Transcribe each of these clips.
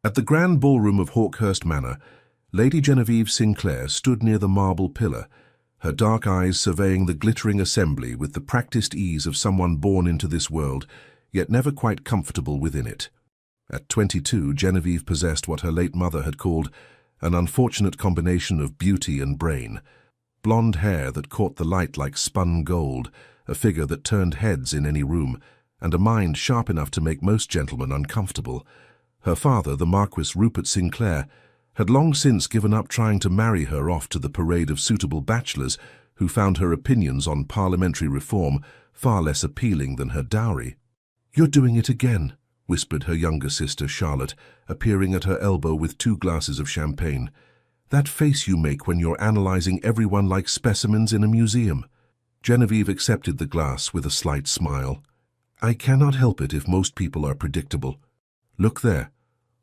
At the grand ballroom of Hawkhurst Manor, Lady Genevieve Sinclair stood near the marble pillar, her dark eyes surveying the glittering assembly with the practiced ease of someone born into this world, yet never quite comfortable within it. At 22, Genevieve possessed what her late mother had called an unfortunate combination of beauty and brain. Blonde hair that caught the light like spun gold, a figure that turned heads in any room, and a mind sharp enough to make most gentlemen uncomfortable. Her father, the Marquis Rupert Sinclair, had long since given up trying to marry her off to the parade of suitable bachelors who found her opinions on parliamentary reform far less appealing than her dowry. "You're doing it again," whispered her younger sister Charlotte, appearing at her elbow with 2 glasses of champagne. "That face you make when you're analyzing everyone like specimens in a museum." Genevieve accepted the glass with a slight smile. "I cannot help it if most people are predictable. Look there.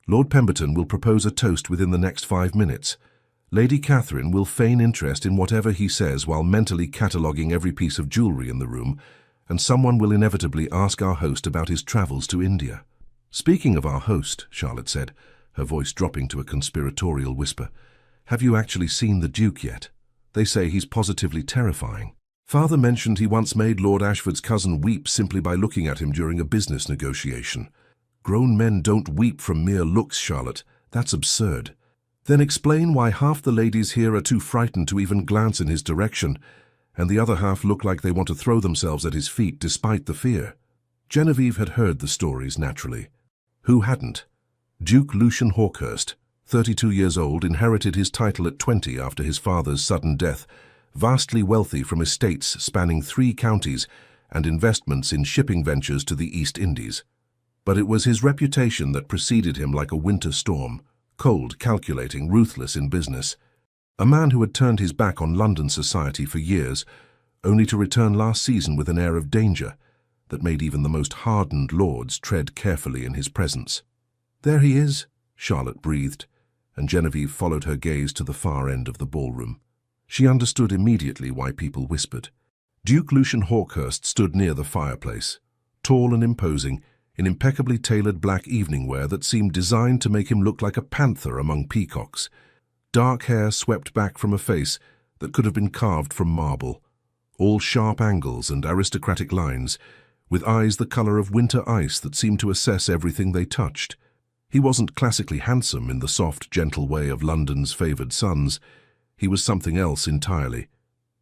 Lord Pemberton will propose a toast within the next 5 minutes. Lady Catherine will feign interest in whatever he says while mentally cataloguing every piece of jewellery in the room, and someone will inevitably ask our host about his travels to India." "Speaking of our host," Charlotte said, her voice dropping to a conspiratorial whisper, "have you actually seen the Duke yet? They say he's positively terrifying. Father mentioned he once made Lord Ashford's cousin weep simply by looking at him during a business negotiation." "Grown men don't weep from mere looks, Charlotte. That's absurd." "Then explain why half the ladies here are too frightened to even glance in his direction, and the other half look like they want to throw themselves at his feet despite the fear." Genevieve had heard the stories naturally. Who hadn't? Duke Lucian Hawkhurst, 32 years old, inherited his title at 20 after his father's sudden death, vastly wealthy from estates spanning 3 counties and investments in shipping ventures to the East Indies. But it was his reputation that preceded him like a winter storm, cold, calculating, ruthless in business. A man who had turned his back on London society for years, only to return last season with an air of danger that made even the most hardened lords tread carefully in his presence. "There he is," Charlotte breathed, and Genevieve followed her gaze to the far end of the ballroom. She understood immediately why people whispered. Duke Lucian Hawkhurst stood near the fireplace, tall and imposing, in impeccably tailored black evening wear that seemed designed to make him look like a panther among peacocks. Dark hair swept back from a face that could have been carved from marble, all sharp angles and aristocratic lines, with eyes the colour of winter ice that seemed to assess everything they touched. He wasn't classically handsome in the soft, gentle way of London's favoured sons. He was something else entirely.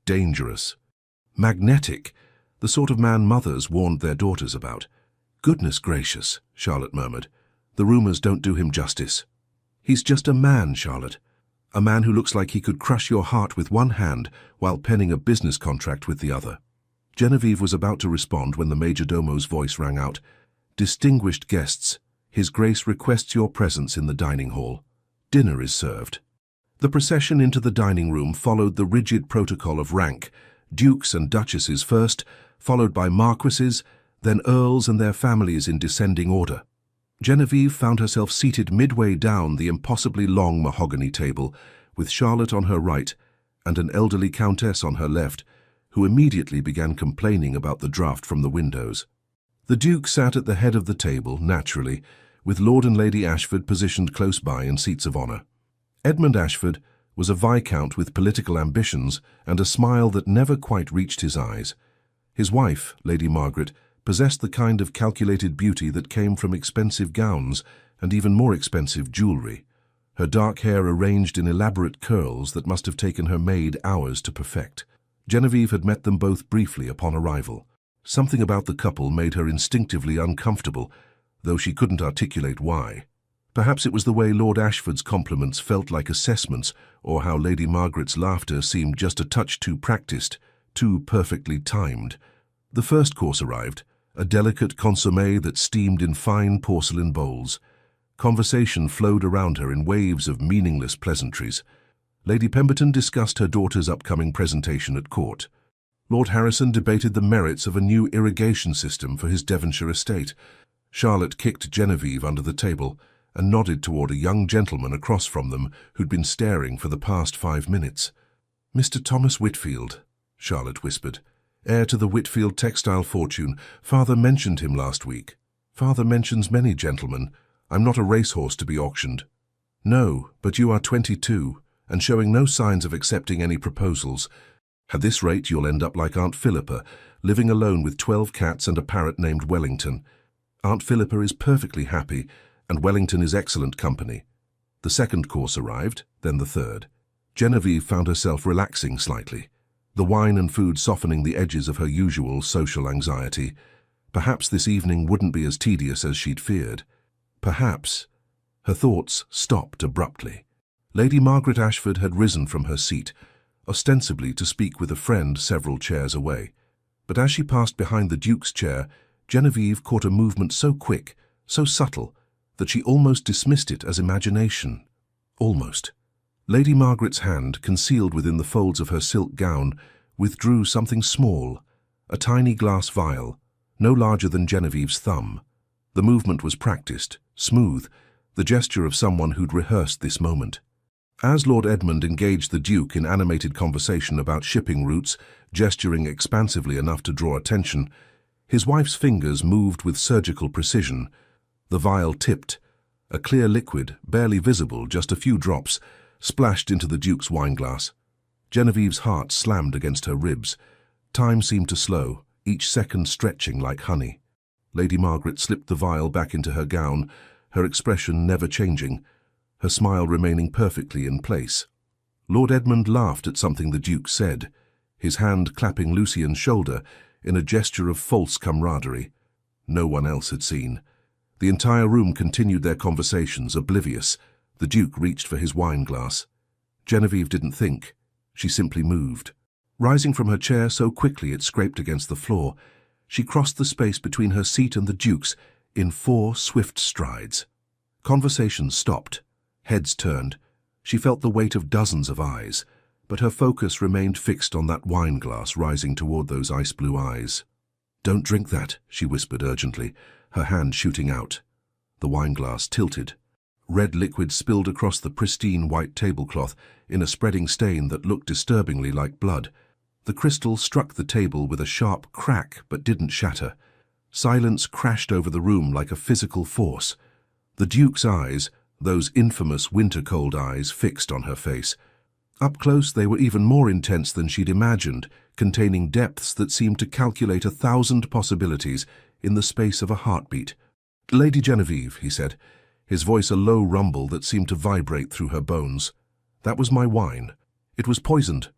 Dangerous. Magnetic. The sort of man mothers warned their daughters about. "Goodness gracious," Charlotte murmured. "The rumours don't do him justice." "He's just a man, Charlotte. A man who looks like he could crush your heart with one hand while penning a business contract with the other." Genevieve was about to respond when the majordomo's voice rang out. "Distinguished guests, His Grace requests your presence in the dining hall. Dinner is served." The procession into the dining room followed the rigid protocol of rank, dukes and duchesses first, followed by marquises, then earls and their families in descending order. Genevieve found herself seated midway down the impossibly long mahogany table, with Charlotte on her right and an elderly countess on her left, who immediately began complaining about the draught from the windows. The Duke sat at the head of the table, naturally, with Lord and Lady Ashford positioned close by in seats of honour. Edmund Ashford was a viscount with political ambitions and a smile that never quite reached his eyes. His wife, Lady Margaret, possessed the kind of calculated beauty that came from expensive gowns and even more expensive jewellery, her dark hair arranged in elaborate curls that must have taken her maid hours to perfect. Genevieve had met them both briefly upon arrival. Something about the couple made her instinctively uncomfortable, though she couldn't articulate why. Perhaps it was the way Lord Ashford's compliments felt like assessments, or how Lady Margaret's laughter seemed just a touch too practiced, too perfectly timed. The first course arrived, a delicate consommé that steamed in fine porcelain bowls. Conversation flowed around her in waves of meaningless pleasantries. Lady Pemberton discussed her daughter's upcoming presentation at court. Lord Harrison debated the merits of a new irrigation system for his Devonshire estate. Charlotte kicked Genevieve under the table and nodded toward a young gentleman across from them who'd been staring for the past 5 minutes. "Mr. Thomas Whitfield," Charlotte whispered. "Heir to the Whitfield textile fortune. Father mentioned him last week. Father mentions many gentlemen. I'm not a racehorse to be auctioned." "No, but you are 22, and showing no signs of accepting any proposals. At this rate, you'll end up like Aunt Philippa, living alone with 12 cats and a parrot named Wellington. Aunt Philippa is perfectly happy, and Wellington is excellent company." The second course arrived, then the third. Genevieve found herself relaxing slightly, the wine and food softening the edges of her usual social anxiety. Perhaps this evening wouldn't be as tedious as she'd feared. Perhaps. Her thoughts stopped abruptly. Lady Margaret Ashford had risen from her seat, ostensibly to speak with a friend several chairs away. But as she passed behind the Duke's chair, Genevieve caught a movement so quick, so subtle, that she almost dismissed it as imagination. Almost. Lady Margaret's hand, concealed within the folds of her silk gown, withdrew something small, a tiny glass vial, no larger than Genevieve's thumb. The movement was practiced, smooth, the gesture of someone who'd rehearsed this moment. As Lord Edmund engaged the Duke in animated conversation about shipping routes, gesturing expansively enough to draw attention, his wife's fingers moved with surgical precision. The vial tipped. A clear liquid, barely visible, just a few drops, splashed into the Duke's wineglass. Genevieve's heart slammed against her ribs. Time seemed to slow, each second stretching like honey. Lady Margaret slipped the vial back into her gown, her expression never changing, her smile remaining perfectly in place. Lord Edmund laughed at something the Duke said, his hand clapping Lucien's shoulder in a gesture of false camaraderie. No one else had seen. The entire room continued their conversations, oblivious. The Duke reached for his wineglass. Genevieve didn't think. She simply moved. Rising from her chair so quickly it scraped against the floor, she crossed the space between her seat and the Duke's in 4 swift strides. Conversation stopped. Heads turned. She felt the weight of dozens of eyes, but her focus remained fixed on that wineglass rising toward those ice-blue eyes. "Don't drink that," she whispered urgently, her hand shooting out. The wineglass tilted. Red liquid spilled across the pristine white tablecloth in a spreading stain that looked disturbingly like blood. The crystal struck the table with a sharp crack but didn't shatter. Silence crashed over the room like a physical force. The Duke's eyes, those infamous winter-cold eyes, fixed on her face. Up close they were even more intense than she'd imagined, containing depths that seemed to calculate 1,000 possibilities in the space of a heartbeat. "Lady Genevieve," he said, his voice a low rumble that seemed to vibrate through her bones. "That was my wine. It was poisoned."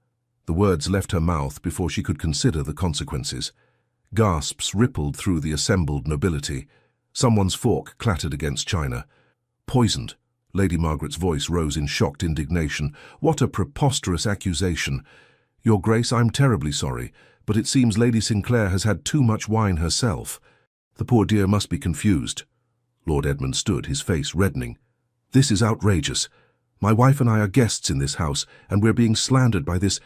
The words left her mouth before she could consider the consequences. Gasps rippled through the assembled nobility. Someone's fork clattered against china. "Poisoned." Lady Margaret's voice rose in shocked indignation. "What a preposterous accusation! Your Grace, I'm terribly sorry, but it seems Lady Sinclair has had too much wine herself. The poor dear must be confused." Lord Edmund stood, his face reddening. "This is outrageous. My wife and I are guests in this house, and we're being slandered by this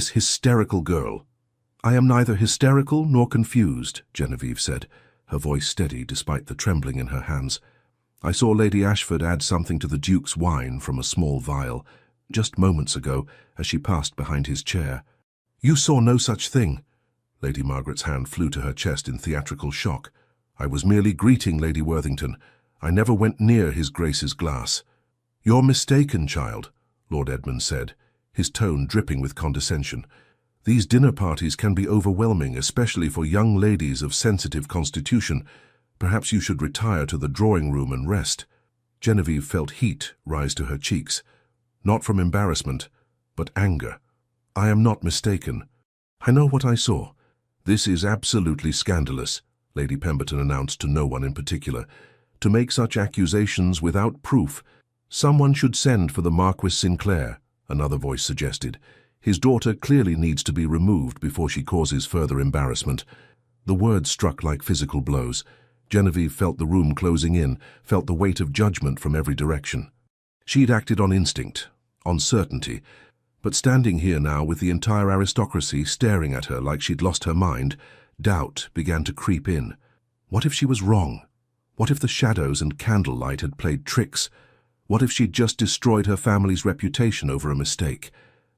hysterical girl." "I am neither hysterical nor confused," Genevieve said, her voice steady despite the trembling in her hands. "I saw Lady Ashford add something to the Duke's wine from a small vial, just moments ago, as she passed behind his chair." "You saw no such thing." Lady Margaret's hand flew to her chest in theatrical shock. "I was merely greeting Lady Worthington. I never went near His Grace's glass." "You're mistaken, child," Lord Edmund said, his tone dripping with condescension. "These dinner parties can be overwhelming, especially for young ladies of sensitive constitution. Perhaps you should retire to the drawing-room and rest." Genevieve felt heat rise to her cheeks, not from embarrassment, but anger. "I am not mistaken. I know what I saw. This is absolutely scandalous," Lady Pemberton announced to no one in particular. "To make such accusations without proof, someone should send for the Marquis Sinclair," another voice suggested. "His daughter clearly needs to be removed before she causes further embarrassment." The words struck like physical blows. Genevieve felt the room closing in, felt the weight of judgment from every direction. She'd acted on instinct, on certainty, but standing here now with the entire aristocracy staring at her like she'd lost her mind, doubt began to creep in. What if she was wrong? What if the shadows and candlelight had played tricks? What if she'd just destroyed her family's reputation over a mistake?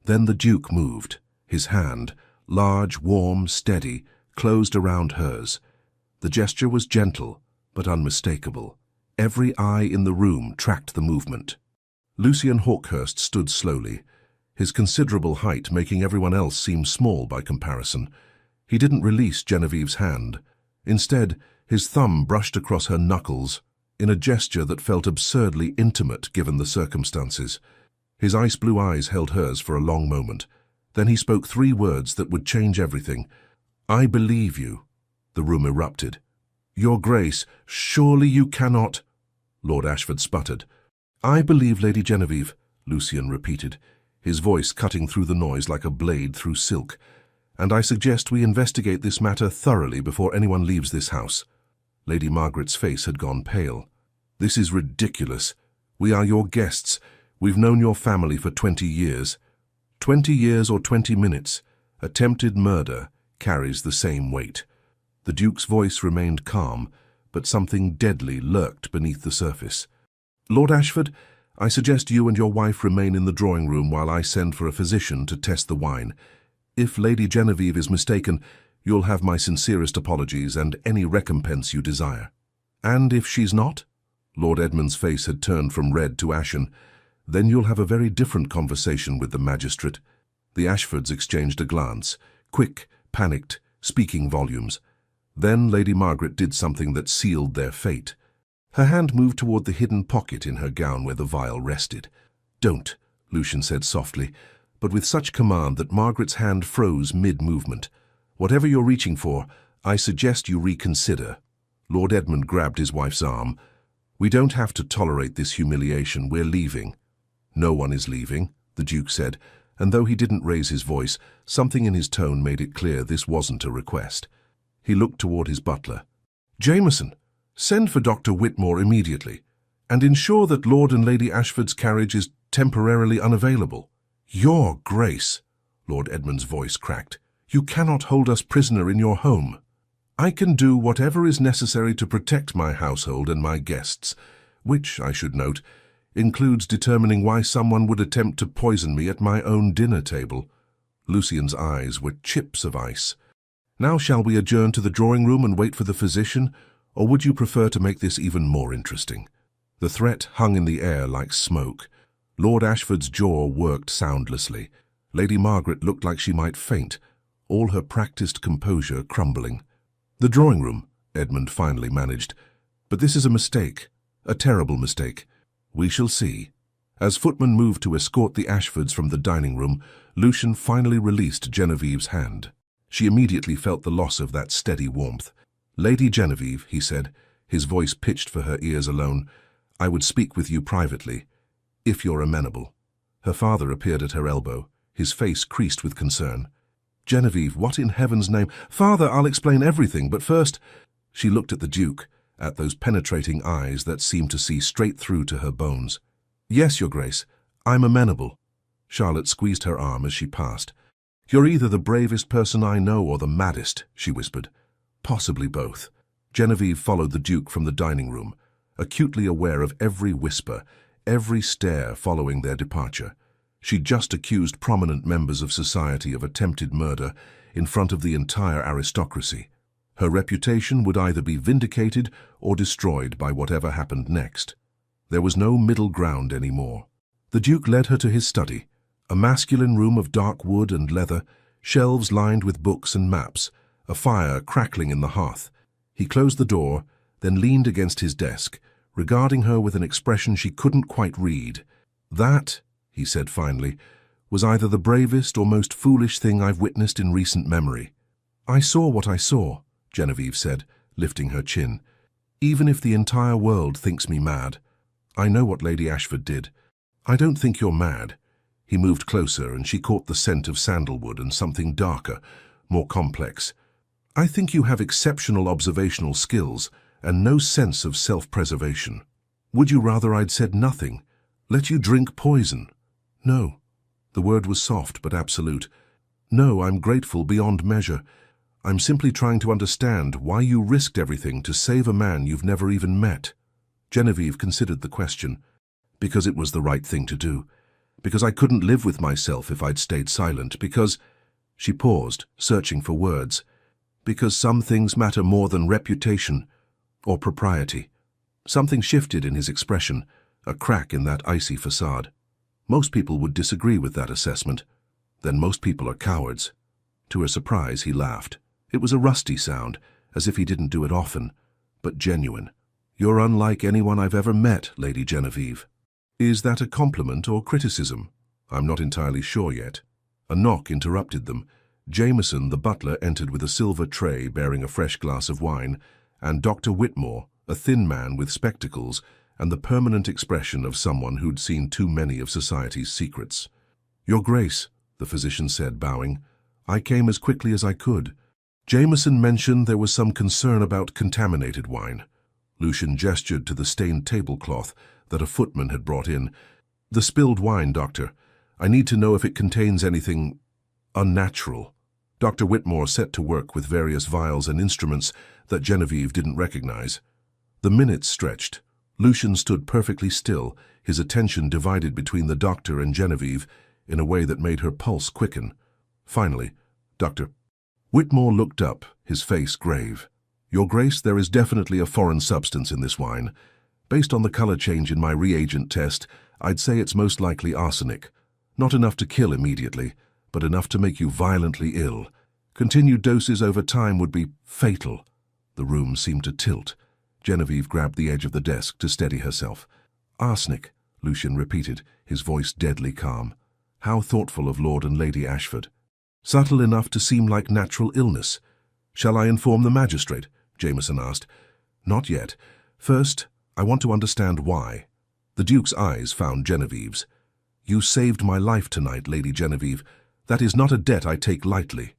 Then the Duke moved. His hand, large, warm, steady, closed around hers. The gesture was gentle, but unmistakable. Every eye in the room tracked the movement. Lucian Hawkhurst stood slowly, his considerable height making everyone else seem small by comparison. He didn't release Genevieve's hand. Instead, his thumb brushed across her knuckles in a gesture that felt absurdly intimate given the circumstances. His ice-blue eyes held hers for a long moment. Then he spoke 3 words that would change everything. "I believe you." The room erupted. "Your Grace, surely you cannot—" Lord Ashford sputtered. "I believe Lady Genevieve," Lucian repeated, his voice cutting through the noise like a blade through silk. "And I suggest we investigate this matter thoroughly before anyone leaves this house." Lady Margaret's face had gone pale. "This is ridiculous. We are your guests. We've known your family for 20 years. 20 years or 20 minutes. Attempted murder carries the same weight." The Duke's voice remained calm, but something deadly lurked beneath the surface. "Lord Ashford, I suggest you and your wife remain in the drawing room while I send for a physician to test the wine. If Lady Genevieve is mistaken, you'll have my sincerest apologies and any recompense you desire." "And if she's not?" Lord Edmund's face had turned from red to ashen. "Then you'll have a very different conversation with the magistrate." The Ashfords exchanged a glance, quick, panicked, speaking volumes. Then Lady Margaret did something that sealed their fate. Her hand moved toward the hidden pocket in her gown where the vial rested. "Don't," Lucian said softly, but with such command that Margaret's hand froze mid-movement. "Whatever you're reaching for, I suggest you reconsider." Lord Edmund grabbed his wife's arm. "We don't have to tolerate this humiliation. We're leaving." "No one is leaving," the Duke said, and though he didn't raise his voice, something in his tone made it clear this wasn't a request. He looked toward his butler. "Jameson, send for Dr. Whitmore immediately, and ensure that Lord and Lady Ashford's carriage is temporarily unavailable." "Your Grace," Lord Edmund's voice cracked, "you cannot hold us prisoner in your home." "I can do whatever is necessary to protect my household and my guests, which, I should note, includes determining why someone would attempt to poison me at my own dinner table." Lucian's eyes were chips of ice. "Now shall we adjourn to the drawing room and wait for the physician, or would you prefer to make this even more interesting?" The threat hung in the air like smoke. Lord Ashford's jaw worked soundlessly. Lady Margaret looked like she might faint, all her practiced composure crumbling. "The drawing room," Edmund finally managed. "But this is a mistake, a terrible mistake. We shall see." As footmen moved to escort the Ashfords from the dining room, Lucian finally released Genevieve's hand. She immediately felt the loss of that steady warmth. "Lady Genevieve," he said, his voice pitched for her ears alone, "I would speak with you privately, if you're amenable." Her father appeared at her elbow, his face creased with concern. "Genevieve, what in heaven's name—" "Father, I'll explain everything, but first—" She looked at the Duke, at those penetrating eyes that seemed to see straight through to her bones. "Yes, Your Grace, I'm amenable." Charlotte squeezed her arm as she passed. "You're either the bravest person I know or the maddest," she whispered. "Possibly both." Genevieve followed the Duke from the dining room, acutely aware of every whisper, every stare following their departure. She'd just accused prominent members of society of attempted murder in front of the entire aristocracy. Her reputation would either be vindicated or destroyed by whatever happened next. There was no middle ground anymore. The Duke led her to his study, a masculine room of dark wood and leather, shelves lined with books and maps, a fire crackling in the hearth. He closed the door, then leaned against his desk, regarding her with an expression she couldn't quite read. "That," he said finally, "was either the bravest or most foolish thing I've witnessed in recent memory." "I saw what I saw," Genevieve said, lifting her chin. "Even if the entire world thinks me mad, I know what Lady Ashford did. I don't think you're mad." He moved closer and she caught the scent of sandalwood and something darker, more complex. "I think you have exceptional observational skills and no sense of self-preservation. Would you rather I'd said nothing, let you drink poison?" "No." The word was soft but absolute. "No, I'm grateful beyond measure. I'm simply trying to understand why you risked everything to save a man you've never even met." Genevieve considered the question. "Because it was the right thing to do. Because I couldn't live with myself if I'd stayed silent. Because—" She paused, searching for words. "Because some things matter more than reputation or propriety." Something shifted in his expression, a crack in that icy facade. Most people would disagree with that assessment. Then most people are cowards. To her surprise, he laughed. It was a rusty sound, as if he didn't do it often, but genuine. "You're unlike anyone I've ever met, Lady Genevieve." Is that a compliment or criticism? I'm not entirely sure yet. A knock interrupted them. Jameson, the butler, entered with a silver tray bearing a fresh glass of wine, and Dr. Whitmore, a thin man with spectacles and the permanent expression of someone who'd seen too many of society's secrets. "Your Grace," the physician said, bowing, "I came as quickly as I could." Jameson mentioned there was some concern about contaminated wine. Lucian gestured to the stained tablecloth that a footman had brought in. "The spilled wine, Doctor. I need to know if it contains anything unnatural." Dr. Whitmore set to work with various vials and instruments that Genevieve didn't recognize. The minutes stretched. Lucian stood perfectly still, his attention divided between the doctor and Genevieve in a way that made her pulse quicken. Finally, Dr. Whitmore looked up, his face grave. "Your Grace, there is definitely a foreign substance in this wine. Based on the color change in my reagent test, I'd say it's most likely arsenic. Not enough to kill immediately, but enough to make you violently ill. Continued doses over time would be fatal." The room seemed to tilt. Genevieve grabbed the edge of the desk to steady herself. "Arsenic," Lucian repeated, his voice deadly calm. How thoughtful of Lord and Lady Ashford. "Subtle enough to seem like natural illness. Shall I inform the magistrate?" Jameson asked. "Not yet. First, I want to understand why." The Duke's eyes found Genevieve's. "You saved my life tonight, Lady Genevieve. That is not a debt I take lightly."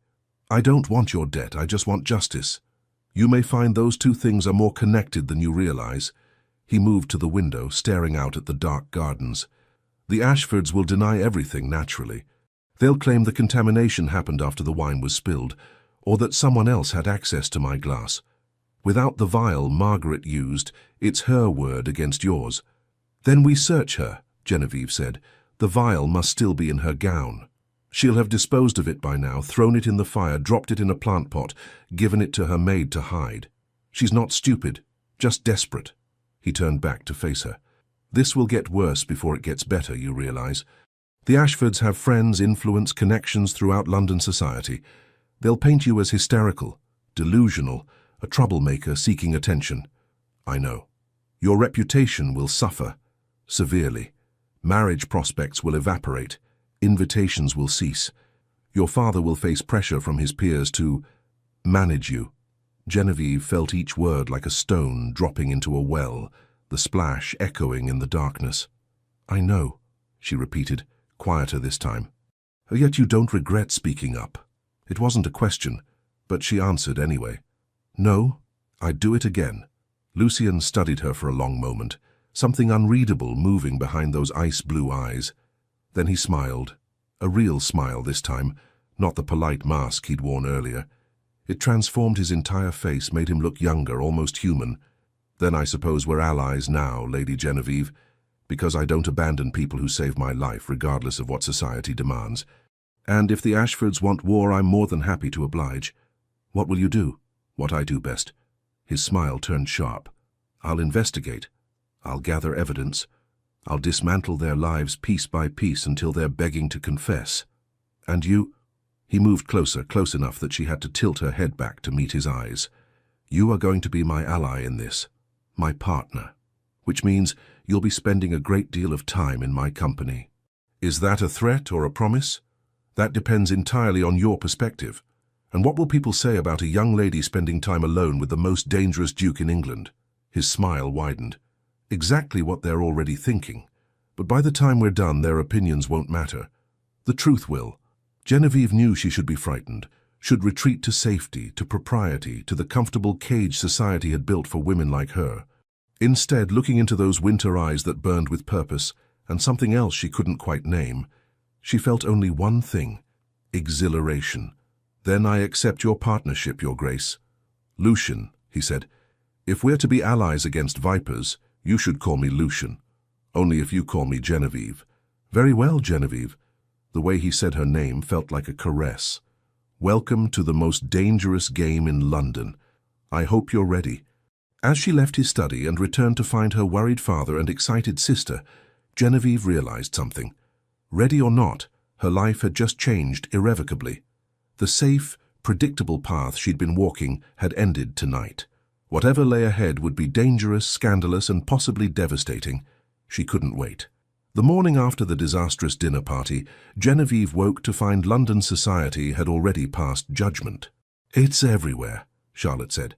"I don't want your debt, I just want justice. You may find those two things are more connected than you realize." He moved to the window, staring out at the dark gardens. "The Ashfords will deny everything, naturally. They'll claim the contamination happened after the wine was spilled, or that someone else had access to my glass. Without the vial Margaret used, it's her word against yours." "Then we search her," Genevieve said. "The vial must still be in her gown. She'll have disposed of it by now, thrown it in the fire, dropped it in a plant pot, given it to her maid to hide. She's not stupid, just desperate." He turned back to face her. "This will get worse before it gets better, you realize. The Ashfords have friends, influence, connections throughout London society. They'll paint you as hysterical, delusional, a troublemaker seeking attention. I know. Your reputation will suffer, severely. Marriage prospects will evaporate. Invitations will cease. Your father will face pressure from his peers to manage you." Genevieve felt each word like a stone dropping into a well, the splash echoing in the darkness. "I know," she repeated, quieter this time. "Yet you don't regret speaking up." It wasn't a question, but she answered anyway. "No, I'd do it again." Lucian studied her for a long moment, something unreadable moving behind those ice-blue eyes. Then he smiled, a real smile this time, not the polite mask he'd worn earlier. It transformed his entire face, made him look younger, almost human. "Then I suppose we're allies now, Lady Genevieve, because I don't abandon people who save my life, regardless of what society demands. And if the Ashfords want war, I'm more than happy to oblige. What will you do?" "What I do best." His smile turned sharp. "I'll investigate. I'll gather evidence. I'll dismantle their lives piece by piece until they're begging to confess. And you?" He moved closer, close enough that she had to tilt her head back to meet his eyes. "You are going to be my ally in this, my partner, which means you'll be spending a great deal of time in my company." "Is that a threat or a promise?" "That depends entirely on your perspective. And what will people say about a young lady spending time alone with the most dangerous duke in England?" His smile widened. "Exactly what they're already thinking. But by the time we're done, their opinions won't matter. The truth will." Genevieve knew she should be frightened, should retreat to safety, to propriety, to the comfortable cage society had built for women like her. Instead, looking into those winter eyes that burned with purpose, and something else she couldn't quite name, she felt only one thing: exhilaration. "Then I accept your partnership, Your Grace." "Lucian," he said, "if we're to be allies against vipers, you should call me Lucian. Only if you call me Genevieve." "Very well, Genevieve." The way he said her name felt like a caress. "Welcome to the most dangerous game in London. I hope you're ready." As she left his study and returned to find her worried father and excited sister, Genevieve realized something. Ready or not, her life had just changed irrevocably. The safe, predictable path she'd been walking had ended tonight. Whatever lay ahead would be dangerous, scandalous, and possibly devastating. She couldn't wait. The morning after the disastrous dinner party, Genevieve woke to find London society had already passed judgment. "It's everywhere," Charlotte said,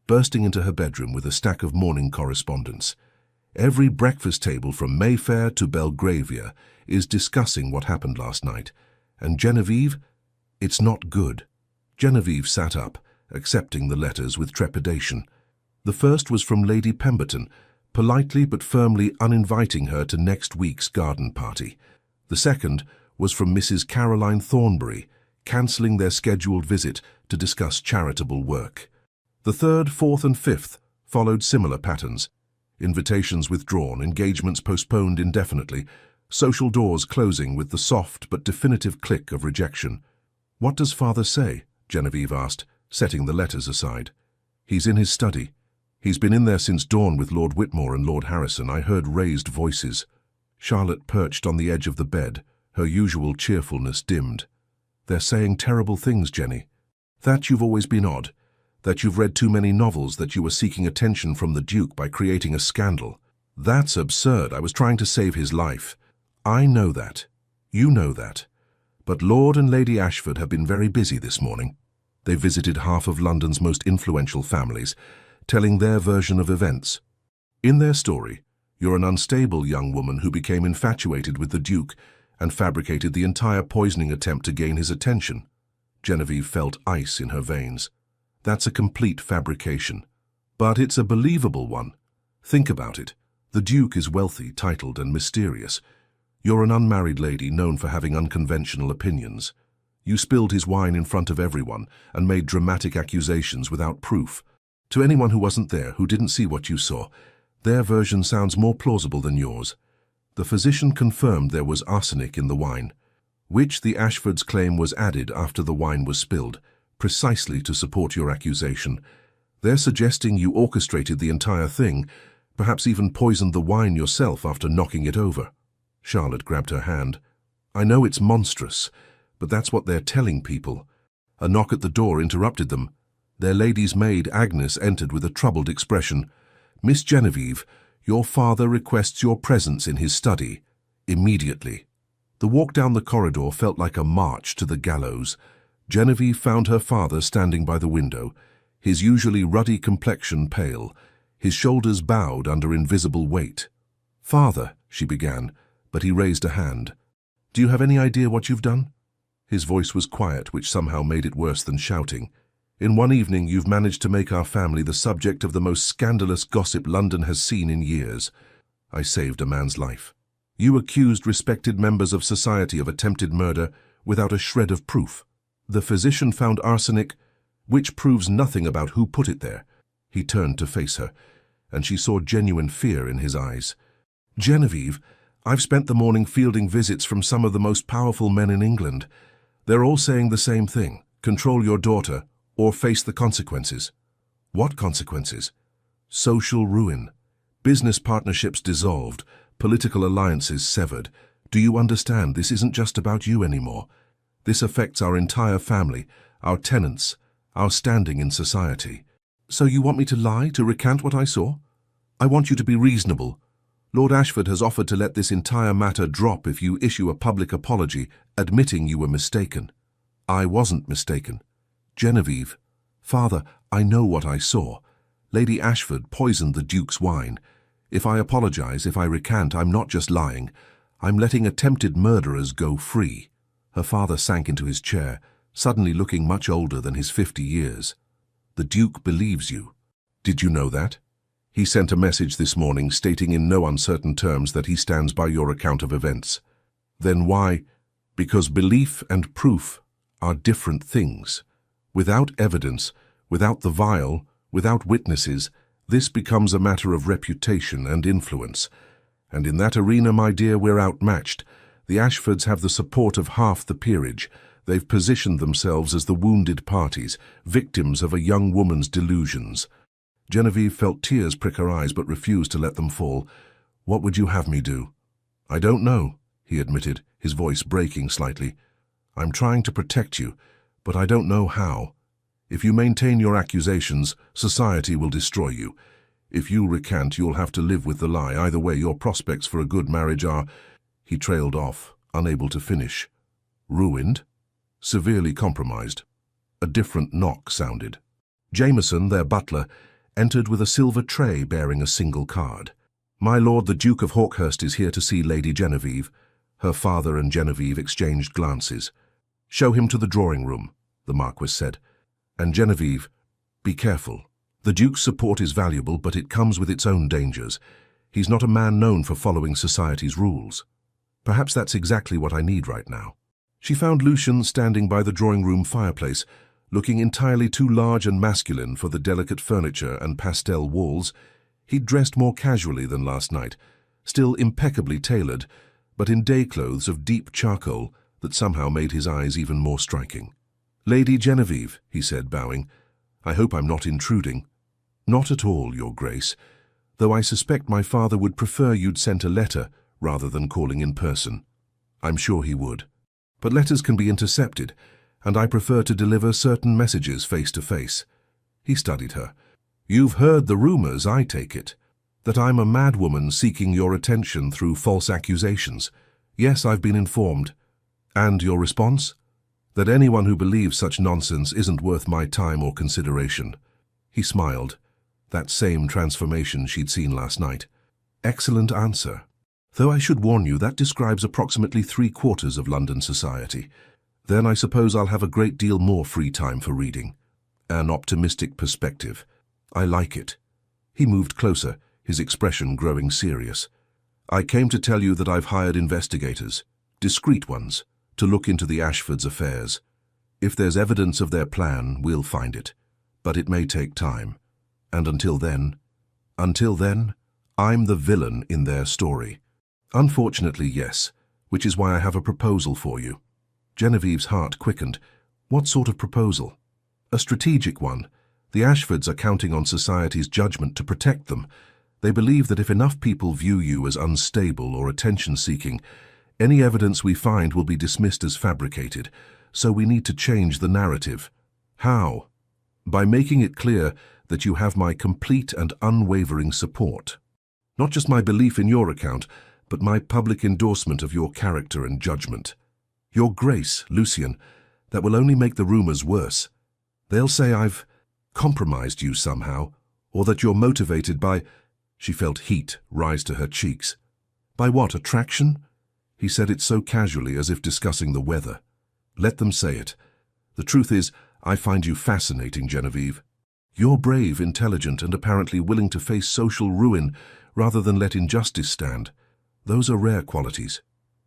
bursting into her bedroom with a stack of morning correspondence. Every breakfast table from Mayfair to Belgravia is discussing what happened last night. And Genevieve, it's not good. Genevieve sat up, accepting the letters with trepidation. The first was from Lady Pemberton, politely but firmly uninviting her to next week's garden party. The second was from Mrs. Caroline Thornbury, cancelling their scheduled visit to discuss charitable work. The third, fourth, and fifth followed similar patterns. Invitations withdrawn, engagements postponed indefinitely, social doors closing with the soft but definitive click of rejection. "What does father say?" Genevieve asked, setting the letters aside. "He's in his study. He's been in there since dawn with Lord Whitmore and Lord Harrison. I heard raised voices." Charlotte perched on the edge of the bed, her usual cheerfulness dimmed. "They're saying terrible things, Jenny. That you've always been odd. That you've read too many novels, that you were seeking attention from the Duke by creating a scandal. That's absurd. I was trying to save his life. I know that. You know that. But Lord and Lady Ashford have been very busy this morning. They visited half of London's most influential families, telling their version of events. In their story, you're an unstable young woman who became infatuated with the Duke and fabricated the entire poisoning attempt to gain his attention." Genevieve felt ice in her veins. "That's a complete fabrication. But it's a believable one. Think about it. The Duke is wealthy, titled, and mysterious. You're an unmarried lady known for having unconventional opinions. You spilled his wine in front of everyone and made dramatic accusations without proof. To anyone who wasn't there, who didn't see what you saw, their version sounds more plausible than yours. The physician confirmed there was arsenic in the wine, which the Ashfords claim was added after the wine was spilled, precisely to support your accusation. They're suggesting you orchestrated the entire thing, perhaps even poisoned the wine yourself after knocking it over." Charlotte grabbed her hand. "I know it's monstrous, but that's what they're telling people." A knock at the door interrupted them. Their lady's maid, Agnes, entered with a troubled expression. "Miss Genevieve, your father requests your presence in his study. Immediately." The walk down the corridor felt like a march to the gallows. Genevieve found her father standing by the window, his usually ruddy complexion pale, his shoulders bowed under invisible weight. "Father," she began, but he raised a hand. "Do you have any idea what you've done?" His voice was quiet, which somehow made it worse than shouting. "In one evening you've managed to make our family the subject of the most scandalous gossip London has seen in years. I saved a man's life. You accused respected members of society of attempted murder without a shred of proof. The physician found arsenic, which proves nothing about who put it there." He turned to face her, and she saw genuine fear in his eyes. "Genevieve, I've spent the morning fielding visits from some of the most powerful men in England. They're all saying the same thing: control your daughter, or face the consequences." "What consequences?" "Social ruin. Business partnerships dissolved, political alliances severed. Do you understand? This isn't just about you anymore. This affects our entire family, our tenants, our standing in society." "So you want me to lie, to recant what I saw?" "I want you to be reasonable. Lord Ashford has offered to let this entire matter drop if you issue a public apology, admitting you were mistaken." "I wasn't mistaken." "Genevieve, father, I know what I saw. Lady Ashford poisoned the Duke's wine. If I apologize, if I recant, I'm not just lying. I'm letting attempted murderers go free." Her father sank into his chair, suddenly looking much older than his 50 years. "The Duke believes you. Did you know that? He sent a message this morning stating in no uncertain terms that he stands by your account of events." "Then why?" "Because belief and proof are different things. Without evidence, without the vial, without witnesses, this becomes a matter of reputation and influence. And in that arena, my dear, we're outmatched. The Ashfords have the support of half the peerage. They've positioned themselves as the wounded parties, victims of a young woman's delusions." Genevieve felt tears prick her eyes but refused to let them fall. "What would you have me do?" "I don't know," he admitted, his voice breaking slightly. "I'm trying to protect you, but I don't know how. If you maintain your accusations, society will destroy you. If you recant, you'll have to live with the lie. Either way, your prospects for a good marriage are—" He trailed off, unable to finish. "Ruined? Severely compromised." A different knock sounded. Jameson, their butler, entered with a silver tray bearing a single card. "My lord, the Duke of Hawkhurst is here to see Lady Genevieve." Her father and Genevieve exchanged glances. "Show him to the drawing room," the Marquis said. "And Genevieve, be careful. The Duke's support is valuable, but it comes with its own dangers. He's not a man known for following society's rules. Perhaps that's exactly what I need right now." She found Lucian standing by the drawing-room fireplace, looking entirely too large and masculine for the delicate furniture and pastel walls. He'd dressed more casually than last night, still impeccably tailored, but in day clothes of deep charcoal that somehow made his eyes even more striking. "Lady Genevieve," he said, bowing, "I hope I'm not intruding." "Not at all, Your Grace, though I suspect my father would prefer you'd sent a letter rather than calling in person." "I'm sure he would. But letters can be intercepted, and I prefer to deliver certain messages face to face." He studied her. "You've heard the rumors, I take it, that I'm a madwoman seeking your attention through false accusations." "Yes, I've been informed." "And your response?" "That anyone who believes such nonsense isn't worth my time or consideration." He smiled, that same transformation she'd seen last night. "Excellent answer. Though I should warn you, that describes approximately 3/4 of London society. Then I suppose I'll have a great deal more free time for reading. An optimistic perspective. I like it." He moved closer, his expression growing serious. "I came to tell you that I've hired investigators, discreet ones, to look into the Ashfords' affairs. If there's evidence of their plan, we'll find it. But it may take time. And until then, I'm the villain in their story." "Unfortunately, yes, which is why I have a proposal for you." Genevieve's heart quickened. "What sort of proposal?" "A strategic one. The Ashfords are counting on society's judgment to protect them. They believe that if enough people view you as unstable or attention-seeking, any evidence we find will be dismissed as fabricated, so we need to change the narrative." "How?" "By making it clear that you have my complete and unwavering support. Not just my belief in your account, but my public endorsement of your character and judgment." "Your Grace, Lucian, that will only make the rumors worse. They'll say I've compromised you somehow, or that you're motivated by—" She felt heat rise to her cheeks. "By what, attraction?" He said it so casually as if discussing the weather. "Let them say it. The truth is, I find you fascinating, Genevieve. You're brave, intelligent, and apparently willing to face social ruin rather than let injustice stand. Those are rare qualities.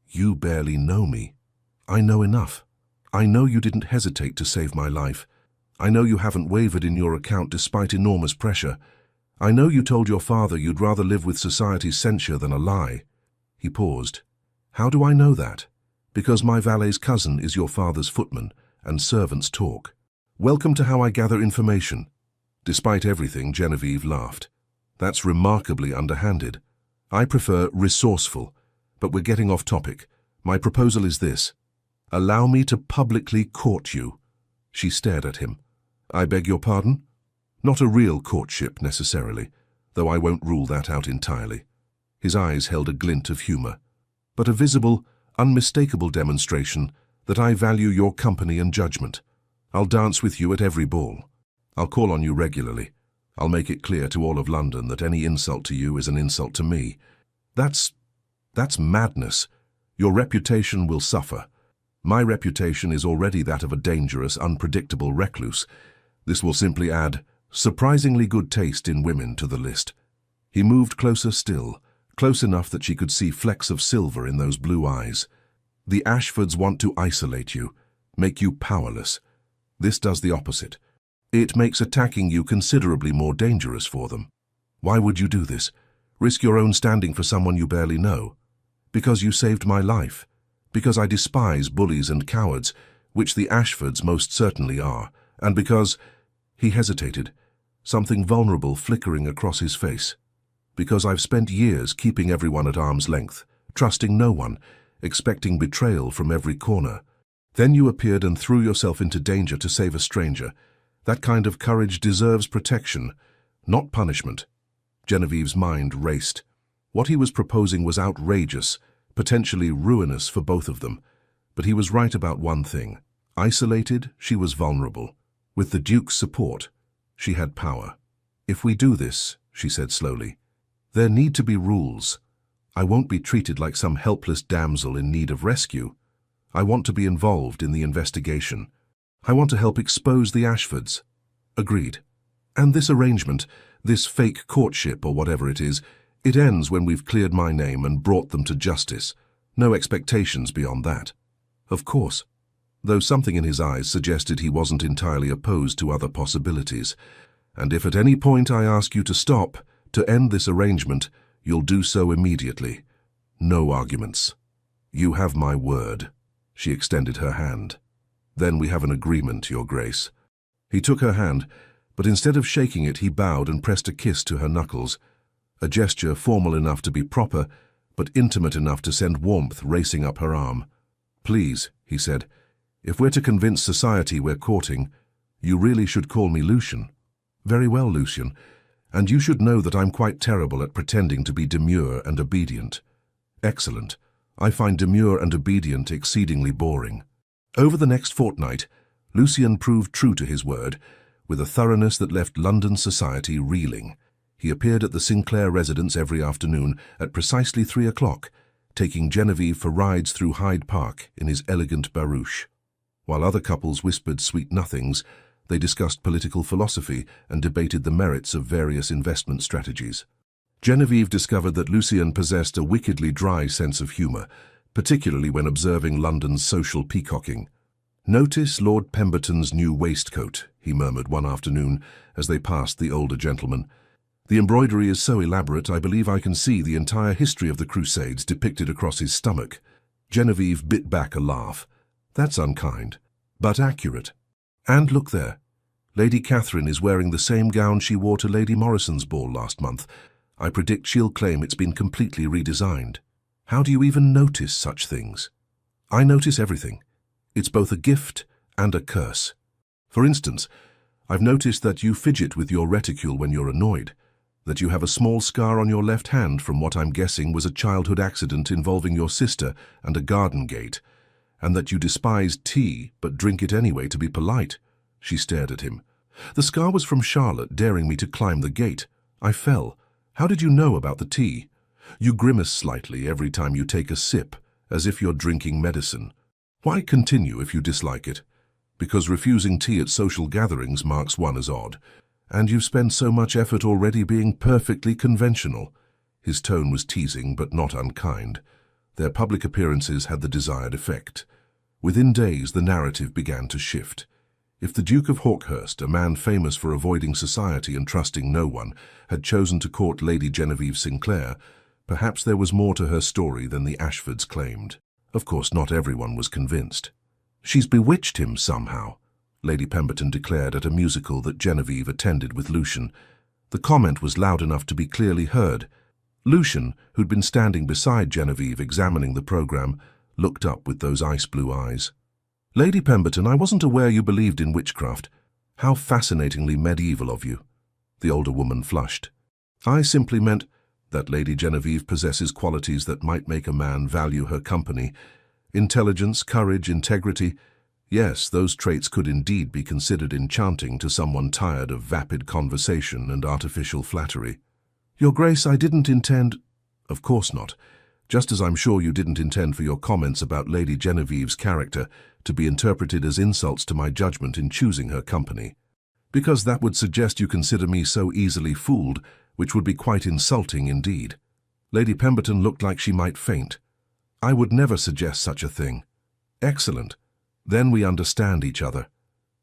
You barely know me. I know enough. I know you didn't hesitate to save my life. I know you haven't wavered in your account despite enormous pressure. I know you told your father you'd rather live with society's censure than a lie." He paused. "How do I know that?" "Because my valet's cousin is your father's footman, and servants talk. Welcome to how I gather information." Despite everything, Genevieve laughed. "That's remarkably underhanded. I prefer resourceful, but we're getting off topic. My proposal is this. Allow me to publicly court you." She stared at him. "I beg your pardon?" "Not a real courtship, necessarily, though I won't rule that out entirely." His eyes held a glint of humor. "But a visible, unmistakable demonstration that I value your company and judgment. I'll dance with you at every ball. I'll call on you regularly. I'll make it clear to all of London that any insult to you is an insult to me. That's madness. Your reputation will suffer. My reputation is already that of a dangerous, unpredictable recluse. This will simply add surprisingly good taste in women to the list." He moved closer still, close enough that she could see flecks of silver in those blue eyes. "The Ashfords want to isolate you, make you powerless. This does the opposite. It makes attacking you considerably more dangerous for them. Why would you do this? Risk your own standing for someone you barely know? Because you saved my life. Because I despise bullies and cowards, which the Ashfords most certainly are. And because—" He hesitated. something vulnerable flickering across his face. Because I've spent years keeping everyone at arm's length, trusting no one, expecting betrayal from every corner. Then you appeared and threw yourself into danger to save a stranger. That kind of courage deserves protection, not punishment. Genevieve's mind raced. What he was proposing was outrageous, potentially ruinous for both of them. But he was right about one thing. Isolated, she was vulnerable. With the Duke's support, she had power. "If we do this," she said slowly, "there need to be rules. I won't be treated like some helpless damsel in need of rescue. I want to be involved in the investigation. I want to help expose the Ashfords." "Agreed. And this arrangement, this fake courtship or whatever it is, it ends when we've cleared my name and brought them to justice. No expectations beyond that." "Of course," though something in his eyes suggested he wasn't entirely opposed to other possibilities. "And if at any point I ask you to stop, to end this arrangement, you'll do so immediately. No arguments. You have my word." She extended her hand. "Then we have an agreement, Your Grace." He took her hand, but instead of shaking it, he bowed and pressed a kiss to her knuckles, a gesture formal enough to be proper, but intimate enough to send warmth racing up her arm. "Please," he said, "if we're to convince society we're courting, you really should call me Lucian." "Very well, Lucian. And you should know that I'm quite terrible at pretending to be demure and obedient." "Excellent. I find demure and obedient exceedingly boring." Over the next fortnight, Lucian proved true to his word, with a thoroughness that left London society reeling. He appeared at the Sinclair residence every afternoon at precisely 3 o'clock, taking Genevieve for rides through Hyde Park in his elegant barouche. While other couples whispered sweet nothings, they discussed political philosophy and debated the merits of various investment strategies. Genevieve discovered that Lucian possessed a wickedly dry sense of humour, particularly when observing London's social peacocking. "Notice Lord Pemberton's new waistcoat," he murmured one afternoon as they passed the older gentleman. "The embroidery is so elaborate I believe I can see the entire history of the Crusades depicted across his stomach." Genevieve bit back a laugh. "That's unkind, but accurate. And look there. Lady Catherine is wearing the same gown she wore to Lady Morrison's ball last month. I predict she'll claim it's been completely redesigned. How do you even notice such things?" "I notice everything. It's both a gift and a curse. For instance, I've noticed that you fidget with your reticule when you're annoyed, that you have a small scar on your left hand from what I'm guessing was a childhood accident involving your sister and a garden gate, and that you despise tea but drink it anyway to be polite." She stared at him. "The scar was from Charlotte daring me to climb the gate. I fell. How did you know about the tea? You grimace slightly every time you take a sip, as if you're drinking medicine. Why continue if you dislike it? Because refusing tea at social gatherings marks one as odd. And you've spent so much effort already being perfectly conventional." His tone was teasing but not unkind. Their public appearances had the desired effect. Within days, the narrative began to shift. If the Duke of Hawkhurst, a man famous for avoiding society and trusting no one, had chosen to court Lady Genevieve Sinclair, perhaps there was more to her story than the Ashfords claimed. Of course, not everyone was convinced. "She's bewitched him somehow," Lady Pemberton declared at a musical that Genevieve attended with Lucian. The comment was loud enough to be clearly heard. Lucian, who'd been standing beside Genevieve examining the programme, looked up with those ice-blue eyes. "Lady Pemberton, I wasn't aware you believed in witchcraft. How fascinatingly medieval of you." The older woman flushed. "I simply meant that Lady Genevieve possesses qualities that might make a man value her company. Intelligence, courage, integrity. Yes, those traits could indeed be considered enchanting to someone tired of vapid conversation and artificial flattery." "Your Grace, I didn't intend—" "Of course not. Just as I'm sure you didn't intend for your comments about Lady Genevieve's character to be interpreted as insults to my judgment in choosing her company. Because that would suggest you consider me so easily fooled, which would be quite insulting indeed." Lady Pemberton looked like she might faint. "I would never suggest such a thing." "Excellent. Then we understand each other."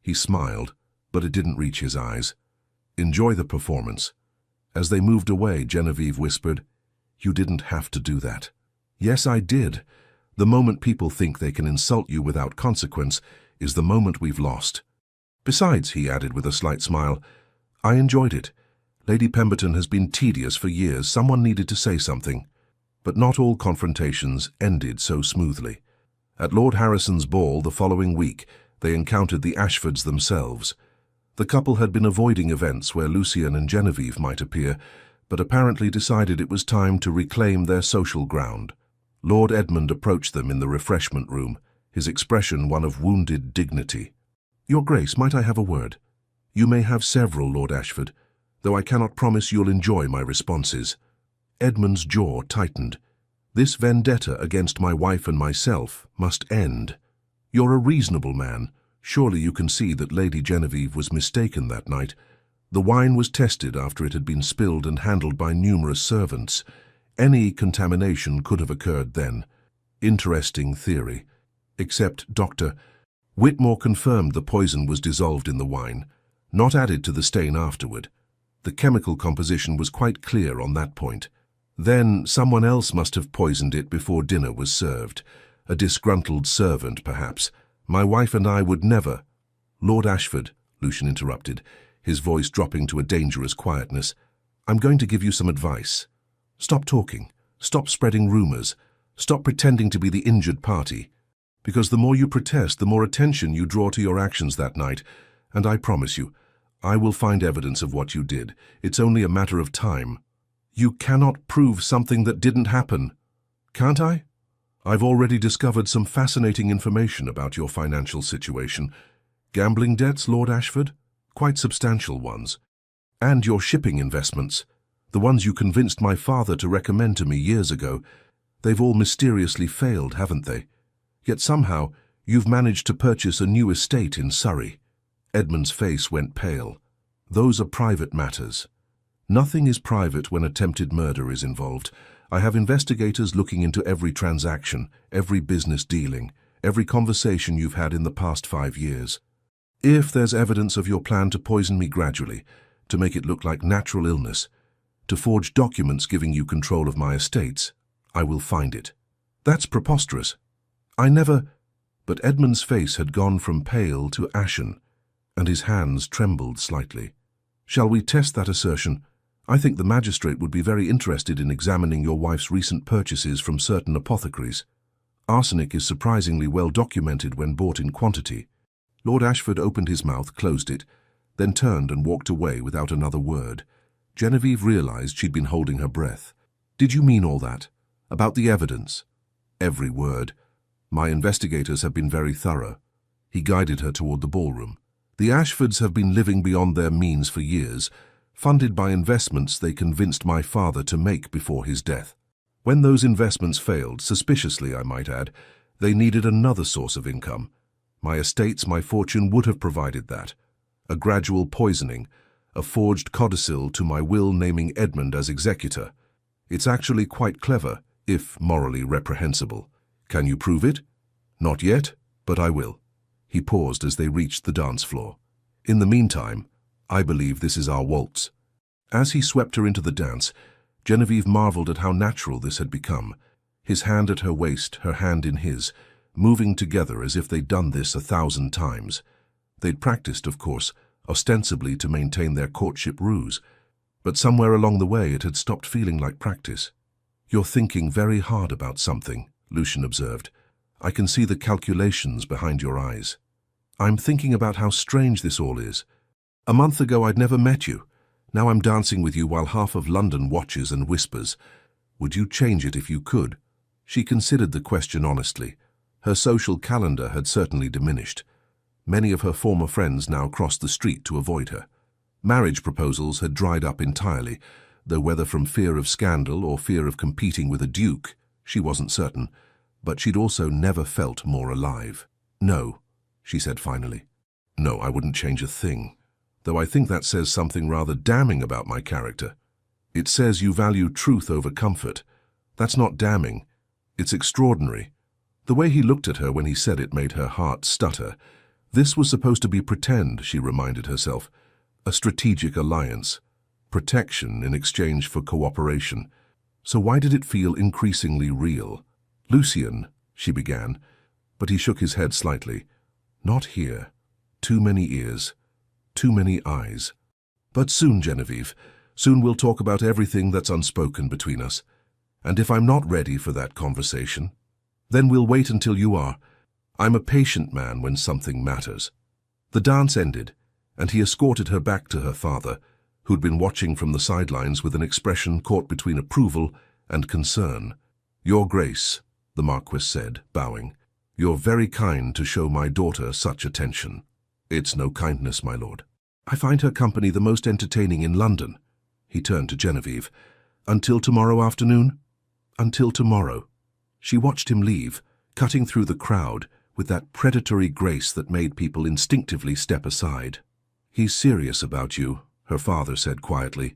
He smiled, but it didn't reach his eyes. "Enjoy the performance." As they moved away, Genevieve whispered, "You didn't have to do that." "Yes, I did. The moment people think they can insult you without consequence is the moment we've lost. Besides," he added with a slight smile, I enjoyed it. Lady Pemberton has been tedious for years. Someone needed to say something. But not all confrontations ended so smoothly. At Lord Harrison's ball the following week, they encountered the Ashfords themselves. The couple had been avoiding events where Lucian and Genevieve might appear, but apparently decided it was time to reclaim their social ground. Lord Edmund approached them in the refreshment room, his expression one of wounded dignity. "Your Grace, might I have a word?" "You may have several, Lord Ashford, though I cannot promise you'll enjoy my responses." Edmund's jaw tightened. "This vendetta against my wife and myself must end. You're a reasonable man. Surely you can see that Lady Genevieve was mistaken that night. The wine was tested after it had been spilled and handled by numerous servants. Any contamination could have occurred then. Interesting theory. Except Dr. Whitmore confirmed the poison was dissolved in the wine, not added to the stain afterward. The chemical composition was quite clear on that point. Then someone else must have poisoned it before dinner was served. A disgruntled servant, perhaps. My wife and I would never—" "Lord Ashford," Lucian interrupted, his voice dropping to a dangerous quietness, "I'm going to give you some advice. Stop talking. Stop spreading rumors. Stop pretending to be the injured party. Because the more you protest, the more attention you draw to your actions that night. And I promise you, I will find evidence of what you did. It's only a matter of time." "You cannot prove something that didn't happen." "Can't I? I've already discovered some fascinating information about your financial situation. Gambling debts, Lord Ashford? Quite substantial ones. And your shipping investments, the ones you convinced my father to recommend to me years ago. They've all mysteriously failed, haven't they? Yet somehow you've managed to purchase a new estate in Surrey." Edmund's face went pale. "Those are private matters." "Nothing is private when attempted murder is involved. I have investigators looking into every transaction, every business dealing, every conversation you've had in the past 5 years. If there's evidence of your plan to poison me gradually, to make it look like natural illness, to forge documents giving you control of my estates, I will find it." "That's preposterous. I never—" But Edmund's face had gone from pale to ashen, and his hands trembled slightly. "Shall we test that assertion? I think the magistrate would be very interested in examining your wife's recent purchases from certain apothecaries. Arsenic is surprisingly well documented when bought in quantity." Lord Ashford opened his mouth, closed it, then turned and walked away without another word. Genevieve realized she'd been holding her breath. "Did you mean all that? About the evidence?" "Every word. My investigators have been very thorough." He guided her toward the ballroom. "The Ashfords have been living beyond their means for years, funded by investments they convinced my father to make before his death. When those investments failed, suspiciously I might add, they needed another source of income. My estates, my fortune would have provided that. A gradual poisoning, a forged codicil to my will naming Edmund as executor. It's actually quite clever, if morally reprehensible. Can you prove it?" "Not yet, but I will." He paused as they reached the dance floor. "In the meantime, I believe this is our waltz." As he swept her into the dance, Genevieve marveled at how natural this had become. His hand at her waist, her hand in his, moving together as if they'd done this 1,000 times. They'd practiced, of course, ostensibly to maintain their courtship ruse, but somewhere along the way it had stopped feeling like practice. "You're thinking very hard about something," Lucian observed. "I can see the calculations behind your eyes." "I'm thinking about how strange this all is. A month ago I'd never met you. Now I'm dancing with you while half of London watches and whispers. Would you change it if you could?" She considered the question honestly. Her social calendar had certainly diminished. Many of her former friends now crossed the street to avoid her. Marriage proposals had dried up entirely, though whether from fear of scandal or fear of competing with a duke, she wasn't certain, but she'd also never felt more alive. "No," she said finally. "No, I wouldn't change a thing. Though I think that says something rather damning about my character. It says you value truth over comfort. That's not damning. It's extraordinary." The way he looked at her when he said it made her heart stutter. This was supposed to be pretend, she reminded herself. A strategic alliance. Protection in exchange for cooperation. So why did it feel increasingly real? "Lucian," she began, but he shook his head slightly. "Not here. Too many ears. Too many eyes." But soon, Genevieve. Soon we'll talk about everything that's unspoken between us. And if I'm not ready for that conversation, then we'll wait until you are. I'm a patient man when something matters." The dance ended, and he escorted her back to her father, who'd been watching from the sidelines with an expression caught between approval and concern. "Your Grace," the Marquis said, bowing, "you're very kind to show my daughter such attention." "It's no kindness, my lord. I find her company the most entertaining in London." He turned to Genevieve. "Until tomorrow afternoon?" "Until tomorrow." She watched him leave, cutting through the crowd with that predatory grace that made people instinctively step aside. "He's serious about you," her father said quietly.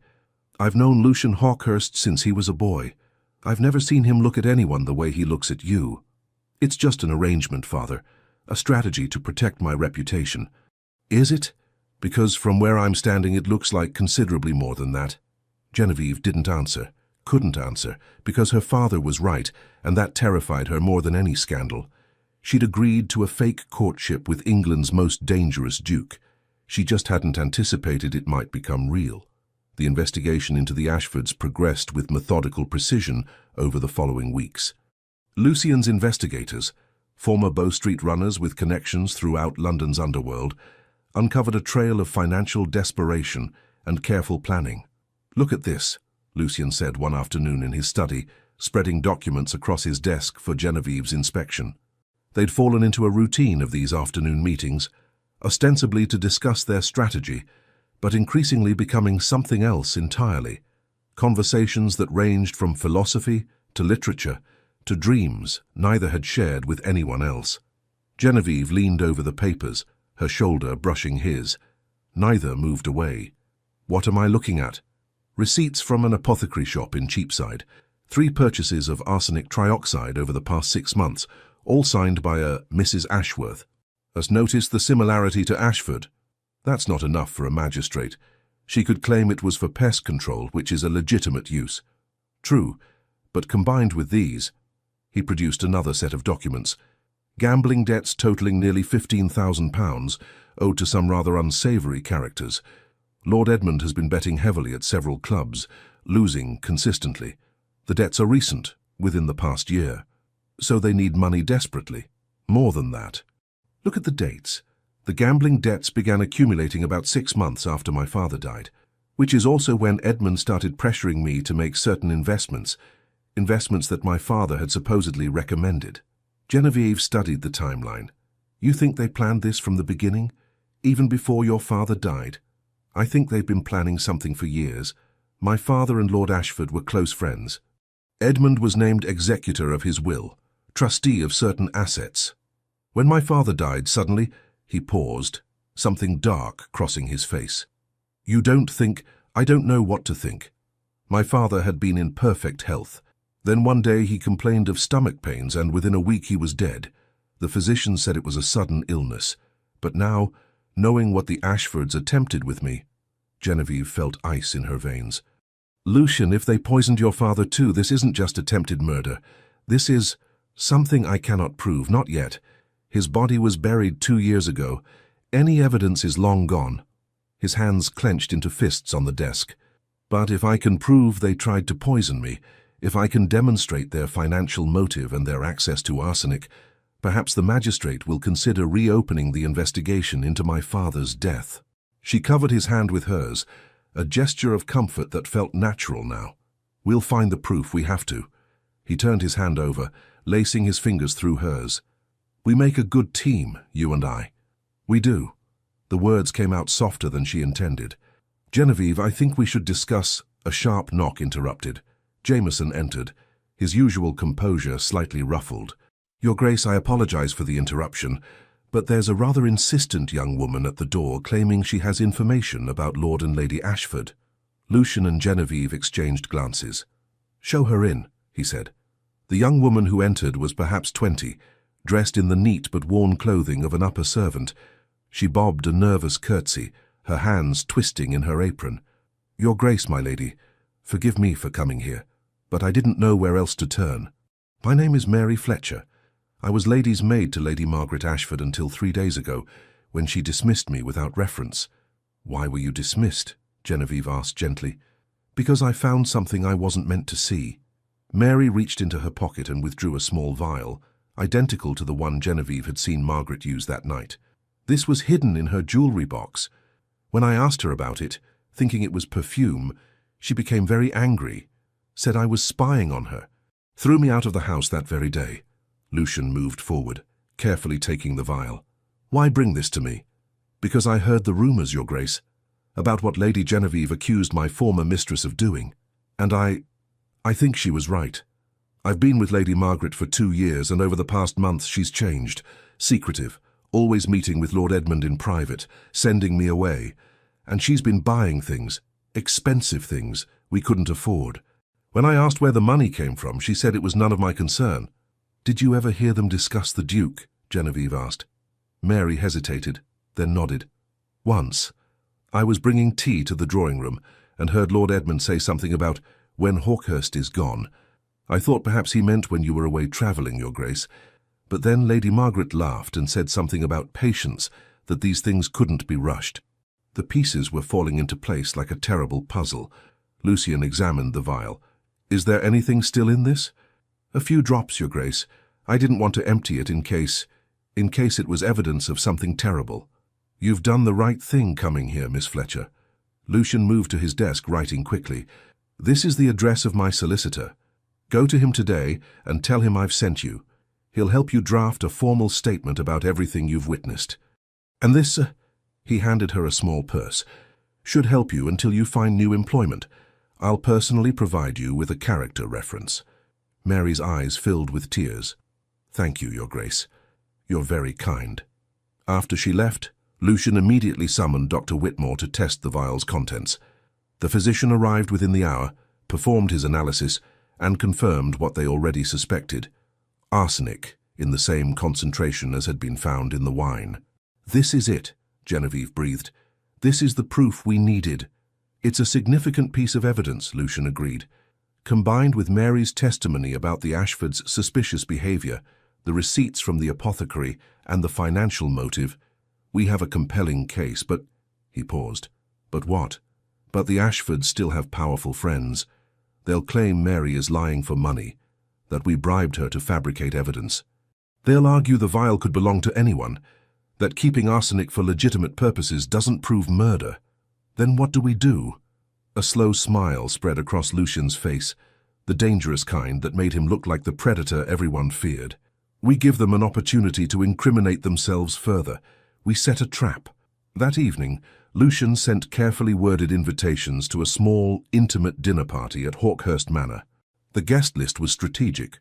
"I've known Lucian Hawkhurst since he was a boy. I've never seen him look at anyone the way he looks at you. It's just an arrangement, father, a strategy to protect my reputation." "Is it? Because from where I'm standing it looks like considerably more than that." Genevieve didn't answer, couldn't answer, because her father was right, and that terrified her more than any scandal. She'd agreed to a fake courtship with England's most dangerous duke. She just hadn't anticipated it might become real. The investigation into the Ashfords progressed with methodical precision over the following weeks. Lucian's investigators, former Bow Street runners with connections throughout London's underworld, uncovered a trail of financial desperation and careful planning. "Look at this," Lucian said one afternoon in his study, spreading documents across his desk for Genevieve's inspection. They'd fallen into a routine of these afternoon meetings, ostensibly to discuss their strategy, but increasingly becoming something else entirely. Conversations that ranged from philosophy to literature to dreams neither had shared with anyone else. Genevieve leaned over the papers, her shoulder brushing his. Neither moved away. "What am I looking at?" "Receipts from an apothecary shop in Cheapside. 3 purchases of arsenic trioxide over the past 6 months, all signed by a Mrs. Ashworth. Has noticed the similarity to Ashford? That's not enough for a magistrate. She could claim it was for pest control, which is a legitimate use." "True, but combined with these," he produced another set of documents. "Gambling debts totaling nearly £15,000, owed to some rather unsavoury characters. Lord Edmund has been betting heavily at several clubs, losing consistently. The debts are recent, within the past year. So they need money desperately. More than that. Look at the dates. The gambling debts began accumulating about 6 months after my father died, which is also when Edmund started pressuring me to make certain investments that my father had supposedly recommended." Genevieve studied the timeline. "You think they planned this from the beginning, even before your father died?" "I think they've been planning something for years. My father and Lord Ashford were close friends. Edmund was named executor of his will, trustee of certain assets. When my father died, suddenly," he paused, something dark crossing his face. "You don't think—" "I don't know what to think. My father had been in perfect health. Then one day he complained of stomach pains, and within a week he was dead. The physicians said it was a sudden illness. But now, knowing what the Ashfords attempted with me—" Genevieve felt ice in her veins. "Lucian, if they poisoned your father too, this isn't just attempted murder. This is something I cannot prove, not yet. His body was buried 2 years ago. Any evidence is long gone." His hands clenched into fists on the desk. "But if I can prove they tried to poison me, if I can demonstrate their financial motive and their access to arsenic, perhaps the magistrate will consider reopening the investigation into my father's death." She covered his hand with hers, a gesture of comfort that felt natural now. "We'll find the proof, we have to." He turned his hand over, lacing his fingers through hers. "We make a good team, you and I." "We do." The words came out softer than she intended. "Genevieve, I think we should discuss—" A sharp knock interrupted. Jameson entered, his usual composure slightly ruffled. "Your Grace, I apologize for the interruption, but there's a rather insistent young woman at the door claiming she has information about Lord and Lady Ashford." Lucian and Genevieve exchanged glances. "Show her in," he said. The young woman who entered was perhaps 20, dressed in the neat but worn clothing of an upper servant. She bobbed a nervous curtsy, her hands twisting in her apron. "Your Grace, my lady, forgive me for coming here, but I didn't know where else to turn. My name is Mary Fletcher. I was lady's maid to Lady Margaret Ashford until 3 days ago, when she dismissed me without reference." "Why were you dismissed?" Genevieve asked gently. Because I found something I wasn't meant to see. Mary reached into her pocket and withdrew a small vial, identical to the one Genevieve had seen Margaret use that night. This was hidden in her jewelry box. When I asked her about it, thinking it was perfume, she became very angry, said I was spying on her, threw me out of the house that very day. Lucian moved forward, carefully taking the vial. Why bring this to me? Because I heard the rumors, Your Grace, about what Lady Genevieve accused my former mistress of doing. And I think she was right. I've been with Lady Margaret for 2 years, and over the past month she's changed. Secretive, always meeting with Lord Edmund in private, sending me away. And she's been buying things, expensive things, we couldn't afford. When I asked where the money came from, she said it was none of my concern. Did you ever hear them discuss the Duke? Genevieve asked. Mary hesitated, then nodded. Once. I was bringing tea to the drawing room and heard Lord Edmund say something about when Hawkhurst is gone. I thought perhaps he meant when you were away travelling, Your Grace. But then Lady Margaret laughed and said something about patience, that these things couldn't be rushed. The pieces were falling into place like a terrible puzzle. Lucian examined the vial. Is there anything still in this? A few drops, Your Grace. I didn't want to empty it in case it was evidence of something terrible. You've done the right thing coming here, Miss Fletcher. Lucian moved to his desk, writing quickly. This is the address of my solicitor. Go to him today and tell him I've sent you. He'll help you draft a formal statement about everything you've witnessed. And this, he handed her a small purse, should help you until you find new employment. I'll personally provide you with a character reference. Mary's eyes filled with tears. Thank you, Your Grace. You're very kind. After she left, Lucian immediately summoned Dr. Whitmore to test the vial's contents. The physician arrived within the hour, performed his analysis, and confirmed what they already suspected. Arsenic, in the same concentration as had been found in the wine. This is it, Genevieve breathed. This is the proof we needed. It's a significant piece of evidence, Lucian agreed. Combined with Mary's testimony about the Ashfords' suspicious behavior, the receipts from the apothecary, and the financial motive, we have a compelling case, but... He paused. But what? But the Ashfords still have powerful friends. They'll claim Mary is lying for money, that we bribed her to fabricate evidence. They'll argue the vial could belong to anyone, that keeping arsenic for legitimate purposes doesn't prove murder. Then what do we do? A slow smile spread across Lucian's face, the dangerous kind that made him look like the predator everyone feared. We give them an opportunity to incriminate themselves further. We set a trap. That evening, Lucian sent carefully worded invitations to a small, intimate dinner party at Hawkhurst Manor. The guest list was strategic.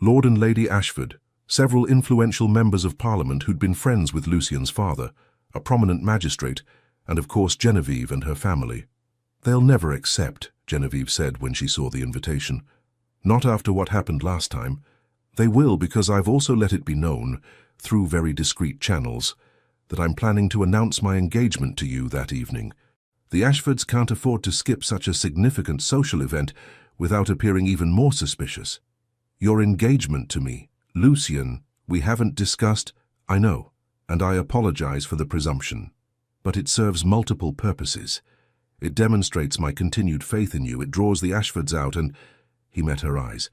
Lord and Lady Ashford, several influential members of Parliament who'd been friends with Lucian's father, a prominent magistrate, and of course Genevieve and her family. They'll never accept, Genevieve said when she saw the invitation. Not after what happened last time. They will because I've also let it be known, through very discreet channels, that I'm planning to announce my engagement to you that evening. The Ashfords can't afford to skip such a significant social event without appearing even more suspicious. Your engagement to me, Lucian, we haven't discussed, I know, and I apologize for the presumption. But it serves multiple purposes. It demonstrates my continued faith in you, it draws the Ashfords out and... He met her eyes.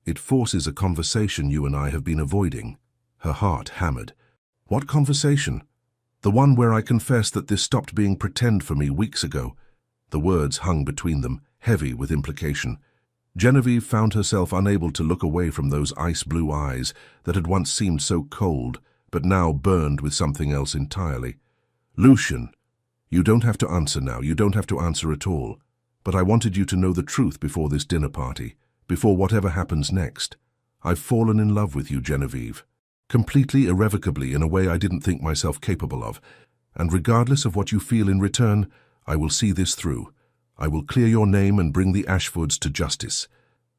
It forces a conversation you and I have been avoiding. Her heart hammered. What conversation? The one where I confess that this stopped being pretend for me weeks ago. The words hung between them, heavy with implication. Genevieve found herself unable to look away from those ice-blue eyes that had once seemed so cold, but now burned with something else entirely. Lucian, you don't have to answer now, you don't have to answer at all. But I wanted you to know the truth before this dinner party, before whatever happens next. I've fallen in love with you, Genevieve. Completely, irrevocably, in a way I didn't think myself capable of. And regardless of what you feel in return, I will see this through. I will clear your name and bring the Ashfords to justice.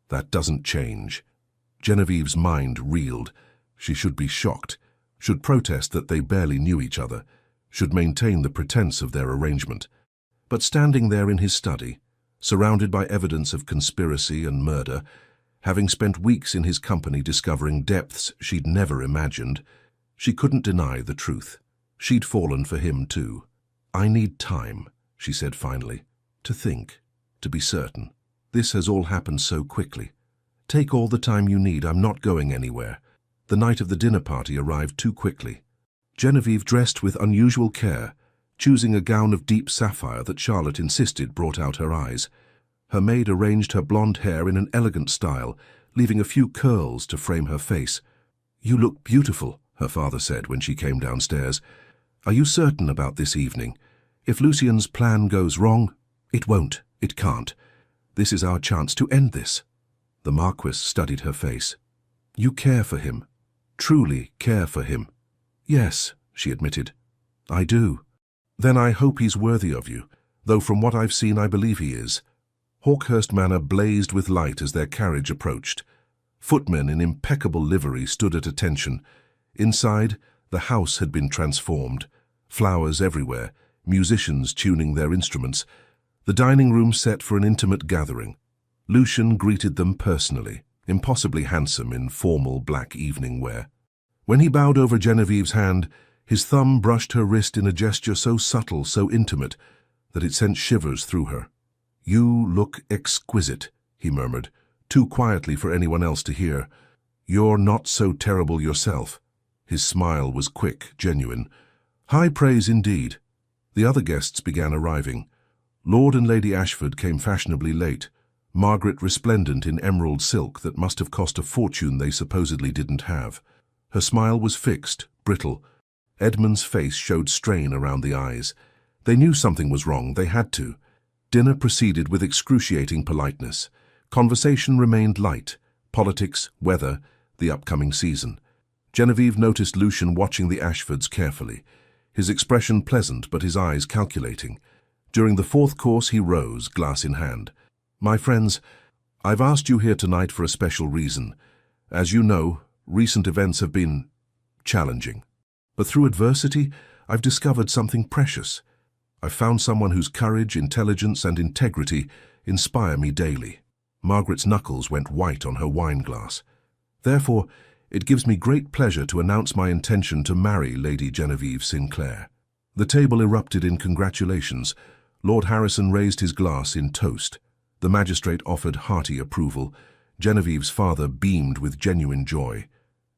That doesn't change. Genevieve's mind reeled. She should be shocked, should protest that they barely knew each other, should maintain the pretense of their arrangement. But standing there in his study, surrounded by evidence of conspiracy and murder, having spent weeks in his company discovering depths she'd never imagined, she couldn't deny the truth. She'd fallen for him too. I need time, she said finally. To think, to be certain. This has all happened so quickly. Take all the time you need, I'm not going anywhere. The night of the dinner party arrived too quickly. Genevieve dressed with unusual care, choosing a gown of deep sapphire that Charlotte insisted brought out her eyes. Her maid arranged her blonde hair in an elegant style, leaving a few curls to frame her face. "You look beautiful," her father said when she came downstairs. "Are you certain about this evening? If Lucien's plan goes wrong, it won't, it can't. This is our chance to end this." The Marquis studied her face. "You care for him, truly care for him." "Yes," she admitted. "I do." "Then I hope he's worthy of you, though from what I've seen I believe he is." Hawkhurst Manor blazed with light as their carriage approached. Footmen in impeccable livery stood at attention. Inside, the house had been transformed. Flowers everywhere, musicians tuning their instruments. The dining room set for an intimate gathering. Lucien greeted them personally, impossibly handsome in formal black evening wear. When he bowed over Genevieve's hand, his thumb brushed her wrist in a gesture so subtle, so intimate, that it sent shivers through her. "You look exquisite," he murmured, too quietly for anyone else to hear. "You're not so terrible yourself." His smile was quick, genuine. High praise indeed. The other guests began arriving. Lord and Lady Ashford came fashionably late, Margaret resplendent in emerald silk that must have cost a fortune they supposedly didn't have. Her smile was fixed, brittle. Edmund's face showed strain around the eyes. They knew something was wrong, they had to. Dinner proceeded with excruciating politeness. Conversation remained light. Politics, weather, the upcoming season. Genevieve noticed Lucien watching the Ashfords carefully. His expression pleasant, but his eyes calculating. During the fourth course he rose, glass in hand. "My friends, I've asked you here tonight for a special reason. As you know, recent events have been challenging. But through adversity, I've discovered something precious. I've found someone whose courage, intelligence, and integrity inspire me daily." Margaret's knuckles went white on her wine glass. "Therefore, it gives me great pleasure to announce my intention to marry Lady Genevieve Sinclair." The table erupted in congratulations. Lord Harrison raised his glass in toast. The magistrate offered hearty approval. Genevieve's father beamed with genuine joy.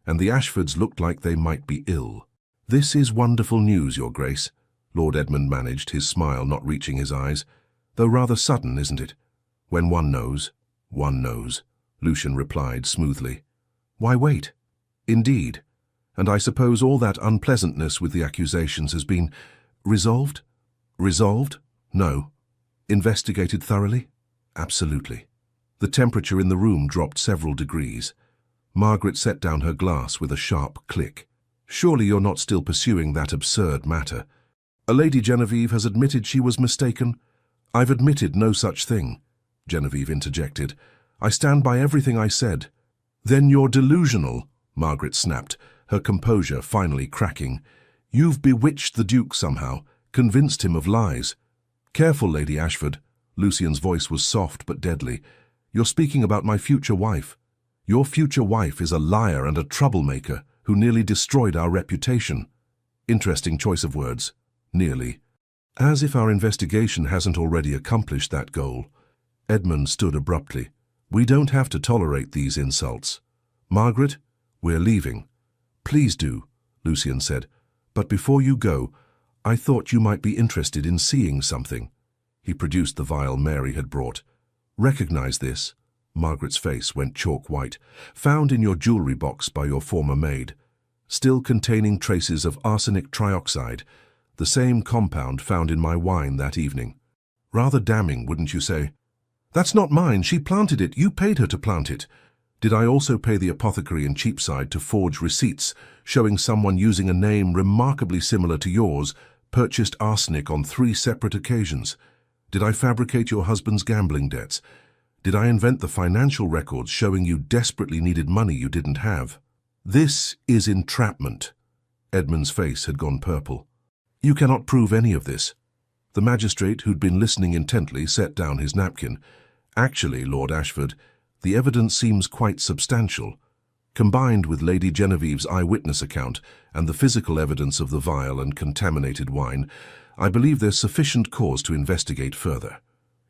And the Ashfords looked like they might be ill. "This is wonderful news, Your Grace," Lord Edmund managed, his smile not reaching his eyes. "Though rather sudden, isn't it?" "When one knows, Lucien replied smoothly. "Why wait?" "Indeed. And I suppose all that unpleasantness with the accusations has been resolved?" "Resolved? No." "Investigated thoroughly?" "Absolutely." The temperature in the room dropped several degrees. Margaret set down her glass with a sharp click. "Surely you're not still pursuing that absurd matter?" "Lady Genevieve has admitted she was mistaken." "I've admitted no such thing," Genevieve interjected. "I stand by everything I said." "Then you're delusional," Margaret snapped, her composure finally cracking. "You've bewitched the Duke somehow, convinced him of lies." "Careful, Lady Ashford." Lucien's voice was soft but deadly. "You're speaking about my future wife. Your future wife is a liar and a troublemaker who nearly destroyed our reputation." Interesting choice of words. Nearly. "As if our investigation hasn't already accomplished that goal." Edmund stood abruptly. "We don't have to tolerate these insults. Margaret, we're leaving." "Please do," Lucien said. "But before you go, I thought you might be interested in seeing something." He produced the vial Mary had brought. "Recognize this." Margaret's face went chalk white. "Found in your jewelry box by your former maid. Still containing traces of arsenic trioxide, the same compound found in my wine that evening. Rather damning, wouldn't you say?" "That's not mine. She planted it. You paid her to plant it." "Did I also pay the apothecary in Cheapside to forge receipts showing someone using a name remarkably similar to yours purchased arsenic on 3 separate occasions? Did I fabricate your husband's gambling debts? Did I invent the financial records showing you desperately needed money you didn't have?" "This is entrapment." Edmund's face had gone purple. "You cannot prove any of this." The magistrate, who'd been listening intently, set down his napkin. "Actually, Lord Ashford, the evidence seems quite substantial. Combined with Lady Genevieve's eyewitness account and the physical evidence of the vial and contaminated wine, I believe there's sufficient cause to investigate further."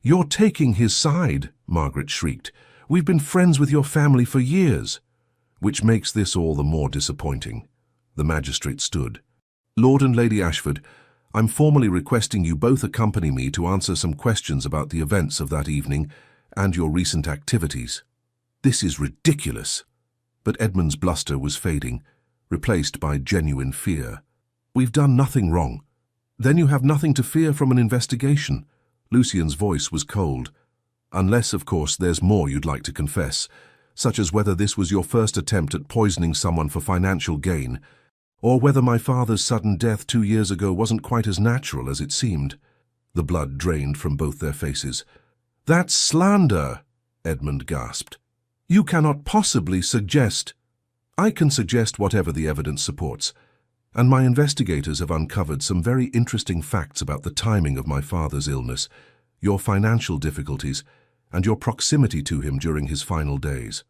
"You're taking his side," Margaret shrieked. "We've been friends with your family for years." "Which makes this all the more disappointing." The magistrate stood. "Lord and Lady Ashford, I'm formally requesting you both accompany me to answer some questions about the events of that evening and your recent activities." "This is ridiculous." But Edmund's bluster was fading, replaced by genuine fear. "We've done nothing wrong." "Then you have nothing to fear from an investigation." Lucian's voice was cold. "Unless, of course, there's more you'd like to confess, such as whether this was your first attempt at poisoning someone for financial gain, or whether my father's sudden death 2 years ago wasn't quite as natural as it seemed." The blood drained from both their faces. "That's slander," Edmund gasped. "You cannot possibly suggest—" "I can suggest whatever the evidence supports, and my investigators have uncovered some very interesting facts about the timing of my father's illness, your financial difficulties, and your proximity to him during his final days."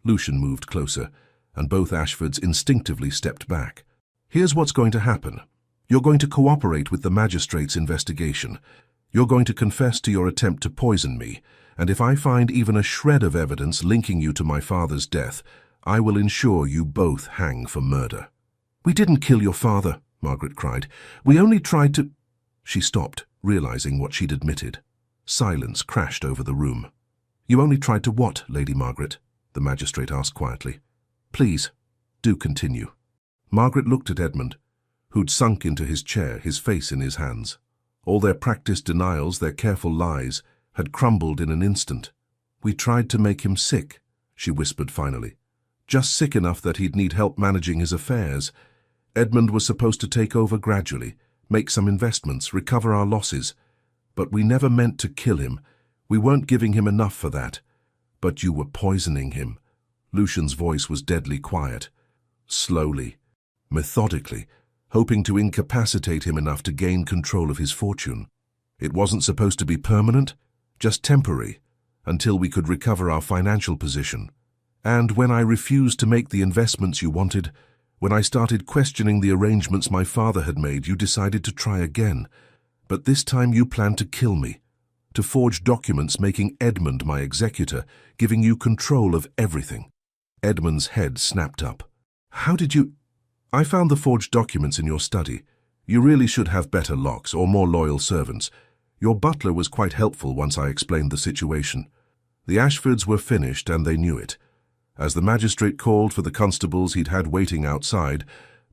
Lucian moved closer, and both Ashfords instinctively stepped back. "Here's what's going to happen. You're going to cooperate with the magistrate's investigation. You're going to confess to your attempt to poison me, and if I find even a shred of evidence linking you to my father's death, I will ensure you both hang for murder." "We didn't kill your father," Margaret cried. "We only tried to—" She stopped, realizing what she'd admitted. Silence crashed over the room. "You only tried to what, Lady Margaret?" the magistrate asked quietly. "Please, do continue." Margaret looked at Edmund, who'd sunk into his chair, his face in his hands. All their practiced denials, their careful lies, had crumbled in an instant. "We tried to make him sick," she whispered finally. "Just sick enough that he'd need help managing his affairs. Edmund was supposed to take over gradually, make some investments, recover our losses. But we never meant to kill him. We weren't giving him enough for that. But you were poisoning him." Lucian's voice was deadly quiet. "Slowly, methodically, hoping to incapacitate him enough to gain control of his fortune. It wasn't supposed to be permanent, just temporary, until we could recover our financial position. And when I refused to make the investments you wanted, when I started questioning the arrangements my father had made, you decided to try again. But this time you planned to kill me, to forge documents making Edmund my executor, giving you control of everything." Edmund's head snapped up. "How did you—" "I found the forged documents in your study. You really should have better locks or more loyal servants. Your butler was quite helpful once I explained the situation. The Ashfords were finished and they knew it. As the magistrate called for the constables he'd had waiting outside,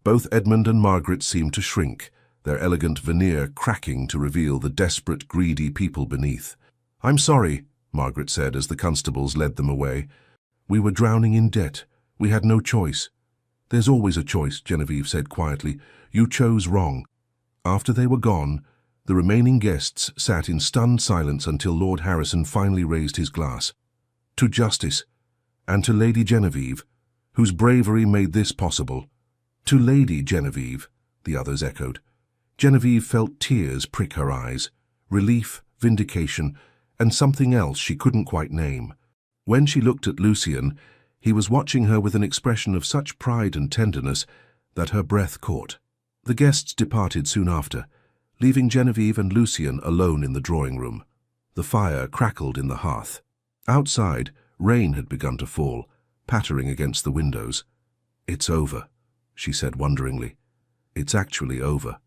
both Edmund and Margaret seemed to shrink, their elegant veneer cracking to reveal the desperate, greedy people beneath. "I'm sorry," Margaret said as the constables led them away. "We were drowning in debt. We had no choice." "There's always a choice," Genevieve said quietly. "You chose wrong." After they were gone, the remaining guests sat in stunned silence until Lord Harrison finally raised his glass. "To justice, and to Lady Genevieve, whose bravery made this possible." "To Lady Genevieve," the others echoed. Genevieve felt tears prick her eyes, relief, vindication, and something else she couldn't quite name. When she looked at Lucian, he was watching her with an expression of such pride and tenderness that her breath caught. The guests departed soon after, leaving Genevieve and Lucian alone in the drawing room. The fire crackled in the hearth. Outside, rain had begun to fall, pattering against the windows. "It's over," she said wonderingly. "It's actually over.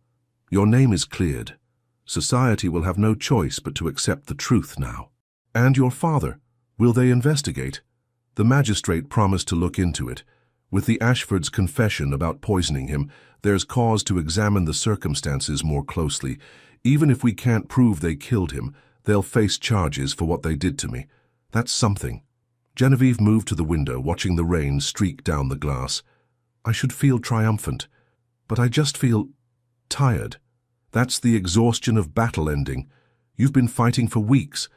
Your name is cleared. Society will have no choice but to accept the truth now." "And your father? Will they investigate?" The magistrate promised to look into it. With the Ashfords' confession about poisoning him, there's cause to examine the circumstances more closely. Even if we can't prove they killed him, they'll face charges for what they did to me. That's something. Genevieve moved to the window, watching the rain streak down the glass. "I should feel triumphant, but I just feel tired. That's the exhaustion of battle ending. You've been fighting for weeks.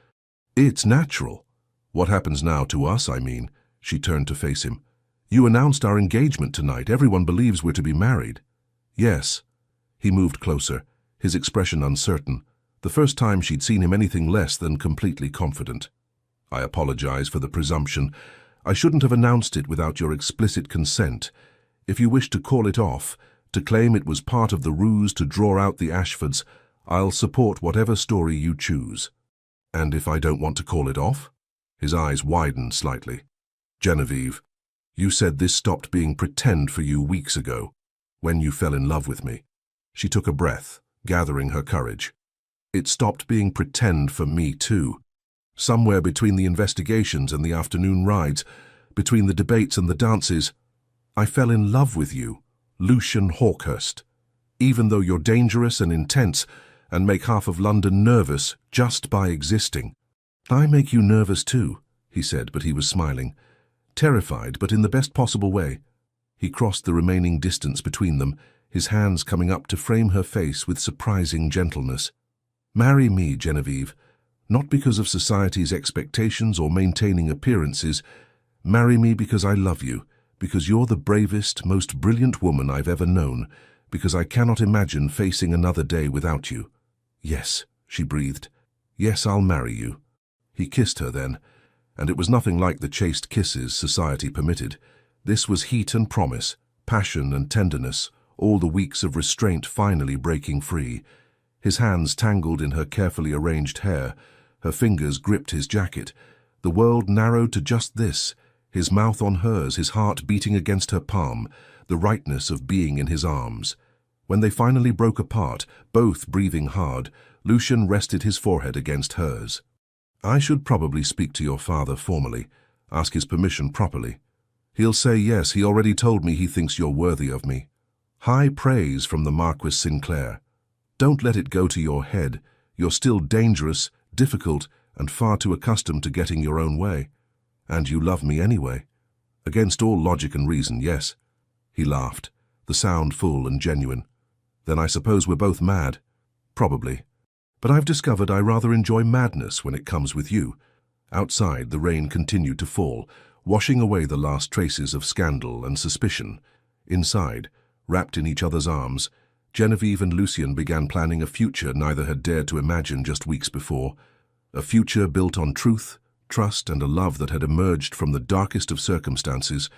It's natural. What happens now to us, I mean?" She turned to face him. "You announced our engagement tonight. Everyone believes we're to be married." "Yes." He moved closer, his expression uncertain, the first time she'd seen him anything less than completely confident. "I apologize for the presumption. I shouldn't have announced it without your explicit consent. If you wish to call it off, to claim it was part of the ruse to draw out the Ashfords, I'll support whatever story you choose." And if I don't want to call it off? His eyes widened slightly. Genevieve, you said this stopped being pretend for you weeks ago, when you fell in love with me. She took a breath, gathering her courage. It stopped being pretend for me too. Somewhere between the investigations and the afternoon rides, between the debates and the dances, I fell in love with you, Lucian Hawkhurst. Even though you're dangerous and intense and make half of London nervous just by existing. I make you nervous too, he said, but he was smiling. Terrified, but in the best possible way. He crossed the remaining distance between them, his hands coming up to frame her face with surprising gentleness. Marry me, Genevieve, not because of society's expectations or maintaining appearances. Marry me because I love you, because you're the bravest, most brilliant woman I've ever known, because I cannot imagine facing another day without you. Yes, she breathed. Yes, I'll marry you. He kissed her then, and it was nothing like the chaste kisses society permitted. This was heat and promise, passion and tenderness, all the weeks of restraint finally breaking free. His hands tangled in her carefully arranged hair, her fingers gripped his jacket. The world narrowed to just this, his mouth on hers, his heart beating against her palm, the rightness of being in his arms. When they finally broke apart, both breathing hard, Lucian rested his forehead against hers. I should probably speak to your father formally, ask his permission properly. He'll say yes, he already told me he thinks you're worthy of me. High praise from the Marquis Sinclair. Don't let it go to your head. You're still dangerous, difficult, and far too accustomed to getting your own way. And you love me anyway. Against all logic and reason, yes. He laughed, the sound full and genuine. Then I suppose we're both mad. Probably. But I've discovered I rather enjoy madness when it comes with you. Outside, the rain continued to fall, washing away the last traces of scandal and suspicion. Inside, wrapped in each other's arms, Genevieve and Lucian began planning a future neither had dared to imagine just weeks before. A future built on truth, trust, and a love that had emerged from the darkest of circumstances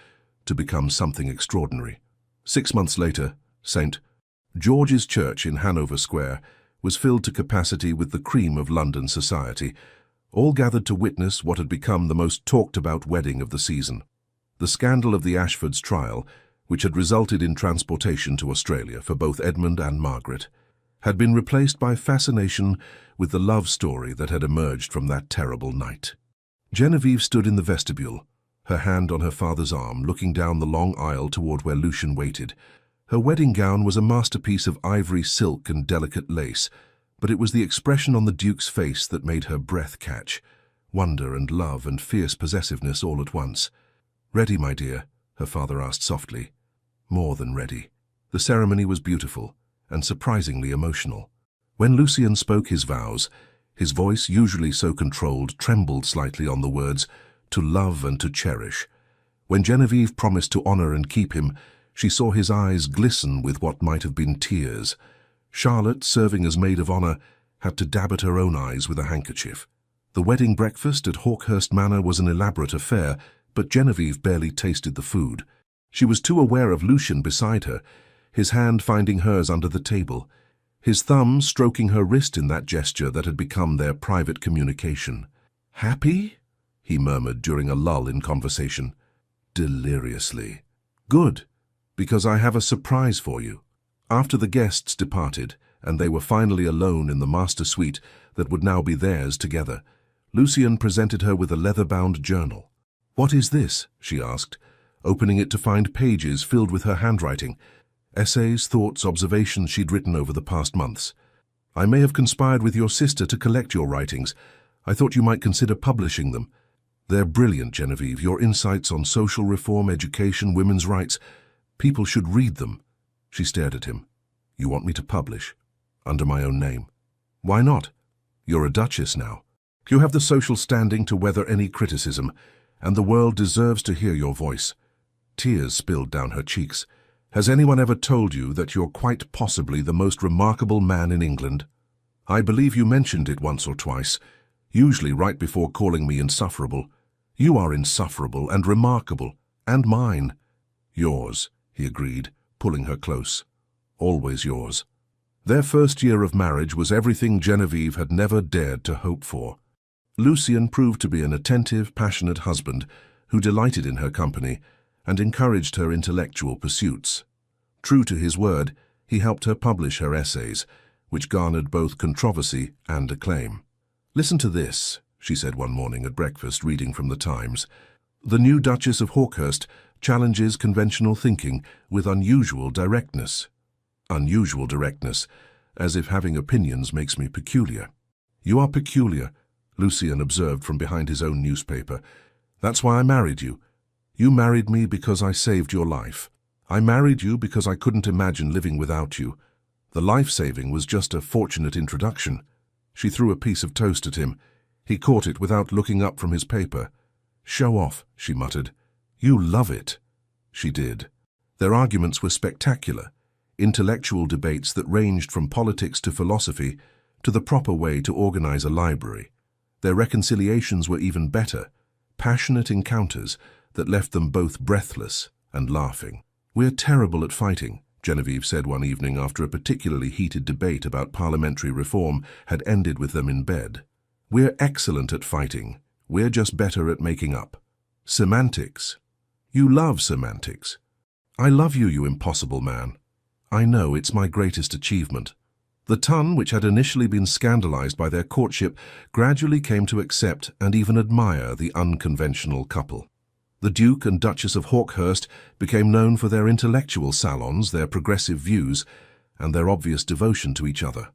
to become something extraordinary. 6 months later, St. George's Church in Hanover Square was filled to capacity with the cream of London society, all gathered to witness what had become the most talked-about wedding of the season. The scandal of the Ashfords' trial, which had resulted in transportation to Australia for both Edmund and Margaret, had been replaced by fascination with the love story that had emerged from that terrible night. Genevieve stood in the vestibule, her hand on her father's arm, looking down the long aisle toward where Lucian waited. Her wedding gown was a masterpiece of ivory silk and delicate lace, but it was the expression on the Duke's face that made her breath catch, wonder and love and fierce possessiveness all at once. "Ready, my dear?" her father asked softly. More than ready. The ceremony was beautiful and surprisingly emotional. When Lucian spoke his vows, his voice, usually so controlled, trembled slightly on the words, "to love and to cherish." When Genevieve promised to honor and keep him, she saw his eyes glisten with what might have been tears. Charlotte, serving as maid of honor, had to dab at her own eyes with a handkerchief. The wedding breakfast at Hawkhurst Manor was an elaborate affair, but Genevieve barely tasted the food. She was too aware of Lucian beside her, his hand finding hers under the table, his thumb stroking her wrist in that gesture that had become their private communication. "Happy?" he murmured during a lull in conversation. "Deliriously." "Good, because I have a surprise for you." After the guests departed, and they were finally alone in the master suite that would now be theirs together, Lucian presented her with a leather-bound journal. "What is this?" she asked, opening it to find pages filled with her handwriting, essays, thoughts, observations she'd written over the past months. "I may have conspired with your sister to collect your writings. I thought you might consider publishing them. They're brilliant, Genevieve, your insights on social reform, education, women's rights. People should read them." She stared at him. "You want me to publish? Under my own name?" "Why not? You're a duchess now. You have the social standing to weather any criticism, and the world deserves to hear your voice." Tears spilled down her cheeks. "Has anyone ever told you that you're quite possibly the most remarkable man in England?" "I believe you mentioned it once or twice, usually right before calling me insufferable. You are insufferable and remarkable, and mine." "Yours," he agreed, pulling her close. "Always yours." Their first year of marriage was everything Genevieve had never dared to hope for. Lucian proved to be an attentive, passionate husband who delighted in her company and encouraged her intellectual pursuits. True to his word, he helped her publish her essays, which garnered both controversy and acclaim. "Listen to this," she said one morning at breakfast, reading from the Times. "The new Duchess of Hawkhurst challenges conventional thinking with unusual directness." Unusual directness, as if having opinions makes me peculiar. "You are peculiar," Lucian observed from behind his own newspaper. "That's why I married you. You married me because I saved your life. I married you because I couldn't imagine living without you. The life-saving was just a fortunate introduction." She threw a piece of toast at him. He caught it without looking up from his paper. "Show off," she muttered. "You love it." She did. Their arguments were spectacular, intellectual debates that ranged from politics to philosophy to the proper way to organize a library. Their reconciliations were even better, passionate encounters that left them both breathless and laughing. "We're terrible at fighting," Genevieve said one evening after a particularly heated debate about parliamentary reform had ended with them in bed. "We're excellent at fighting. We're just better at making up. Semantics. You love semantics. I love you, you impossible man. I know, it's my greatest achievement." The ton, which had initially been scandalized by their courtship, gradually came to accept and even admire the unconventional couple. The Duke and Duchess of Hawkhurst became known for their intellectual salons, their progressive views, and their obvious devotion to each other.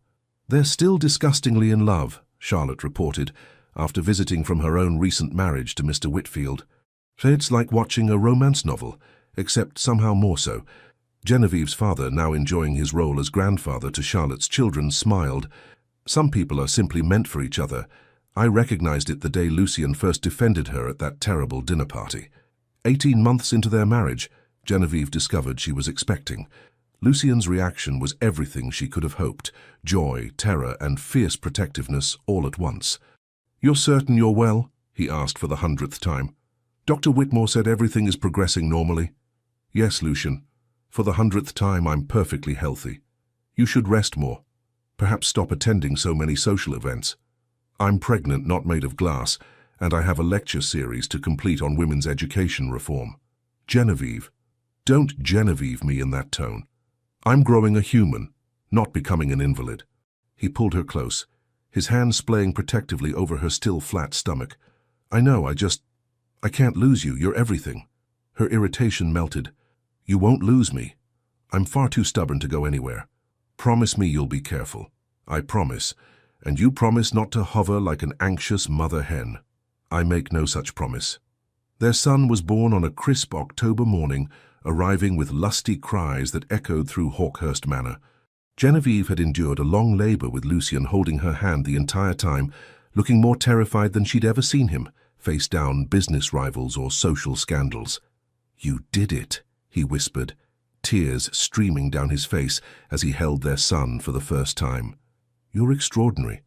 "They're still disgustingly in love," Charlotte reported, after visiting from her own recent marriage to Mr. Whitfield. "It's like watching a romance novel, except somehow more so." Genevieve's father, now enjoying his role as grandfather to Charlotte's children, smiled. "Some people are simply meant for each other. I recognized it the day Lucian first defended her at that terrible dinner party." 18 months into their marriage, Genevieve discovered she was expecting. Lucian's reaction was everything she could have hoped: joy, terror, and fierce protectiveness all at once. "You're certain you're well?" he asked for the 100th time. "Dr. Whitmore said everything is progressing normally." "Yes, Lucian. For the 100th time, I'm perfectly healthy. You should rest more. Perhaps stop attending so many social events. I'm pregnant, not made of glass, and I have a lecture series to complete on women's education reform." "Genevieve, don't Genevieve me in that tone. I'm growing a human, not becoming an invalid." He pulled her close, his hand splaying protectively over her still flat stomach. "I know, I can't lose you. You're everything." Her irritation melted. "You won't lose me. I'm far too stubborn to go anywhere. Promise me you'll be careful." "I promise. And you promise not to hover like an anxious mother hen." "I make no such promise." Their son was born on a crisp October morning, arriving with lusty cries that echoed through Hawkhurst Manor. Genevieve had endured a long labor with Lucian holding her hand the entire time, looking more terrified than she'd ever seen him, face down business rivals or social scandals. "You did it," he whispered, tears streaming down his face as he held their son for the first time. "You're extraordinary."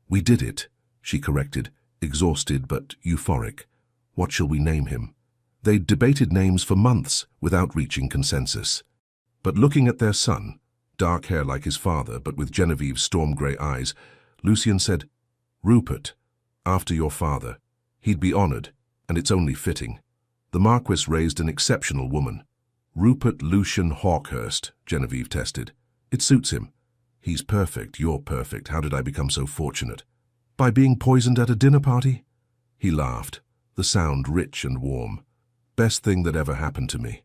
"We did it," she corrected, exhausted but euphoric. "What shall we name him?" They'd debated names for months without reaching consensus. But looking at their son, dark hair like his father but with Genevieve's storm-grey eyes, Lucian said, "Rupert, after your father. He'd be honored, and it's only fitting." The Marquis raised an exceptional woman. "Rupert Lucian Hawkhurst," Genevieve tested. "It suits him. He's perfect, you're perfect. How did I become so fortunate?" "By being poisoned at a dinner party?" He laughed, the sound rich and warm. "Best thing that ever happened to me."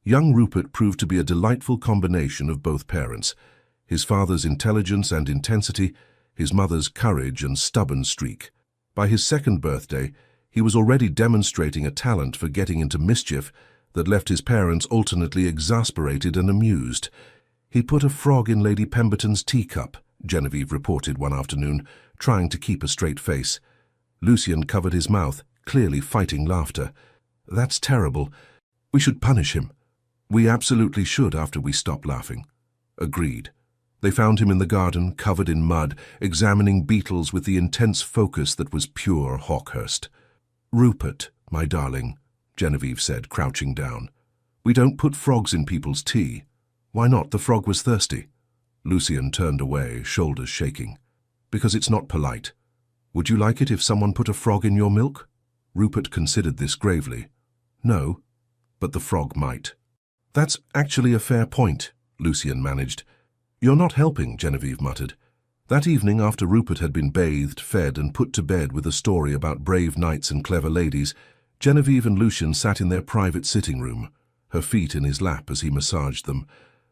Young Rupert proved to be a delightful combination of both parents. His father's intelligence and intensity, his mother's courage and stubborn streak. By his 2nd birthday, he was already demonstrating a talent for getting into mischief that left his parents alternately exasperated and amused. "He put a frog in Lady Pemberton's teacup," Genevieve reported one afternoon, trying to keep a straight face. Lucian covered his mouth, clearly fighting laughter. "That's terrible. We should punish him." "We absolutely should after we stop laughing." Agreed. They found him in the garden, covered in mud, examining beetles with the intense focus that was pure Hawkhurst. "Rupert, my darling," Genevieve said, crouching down. "We don't put frogs in people's tea." "Why not? The frog was thirsty." Lucian turned away, shoulders shaking. "Because it's not polite." Would you like it if someone put a frog in your milk? Rupert considered this gravely. No, but the frog might. That's actually a fair point, Lucien managed. You're not helping, Genevieve muttered. That evening, after Rupert had been bathed, fed, and put to bed with a story about brave knights and clever ladies, Genevieve and Lucien sat in their private sitting room, her feet in his lap as he massaged them,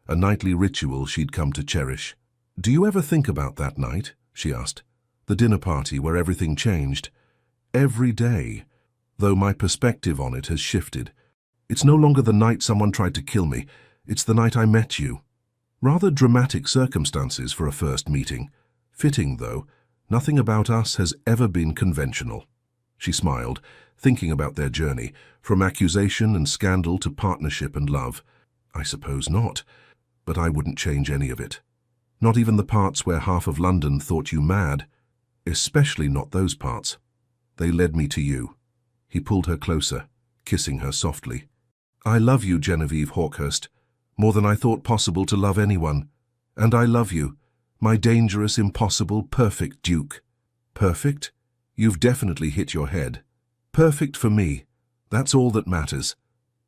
a nightly ritual she'd come to cherish. Do you ever think about that night? She asked. The dinner party where everything changed. Every day, though my perspective on it has shifted. It's no longer the night someone tried to kill me, it's the night I met you. Rather dramatic circumstances for a first meeting. Fitting, though, nothing about us has ever been conventional. She smiled, thinking about their journey, from accusation and scandal to partnership and love. I suppose not, but I wouldn't change any of it. Not even the parts where half of London thought you mad. Especially not those parts. They led me to you. He pulled her closer, kissing her softly. I love you, Genevieve Hawkhurst, more than I thought possible to love anyone. And I love you, my dangerous, impossible, perfect Duke. Perfect? You've definitely hit your head. Perfect for me. That's all that matters.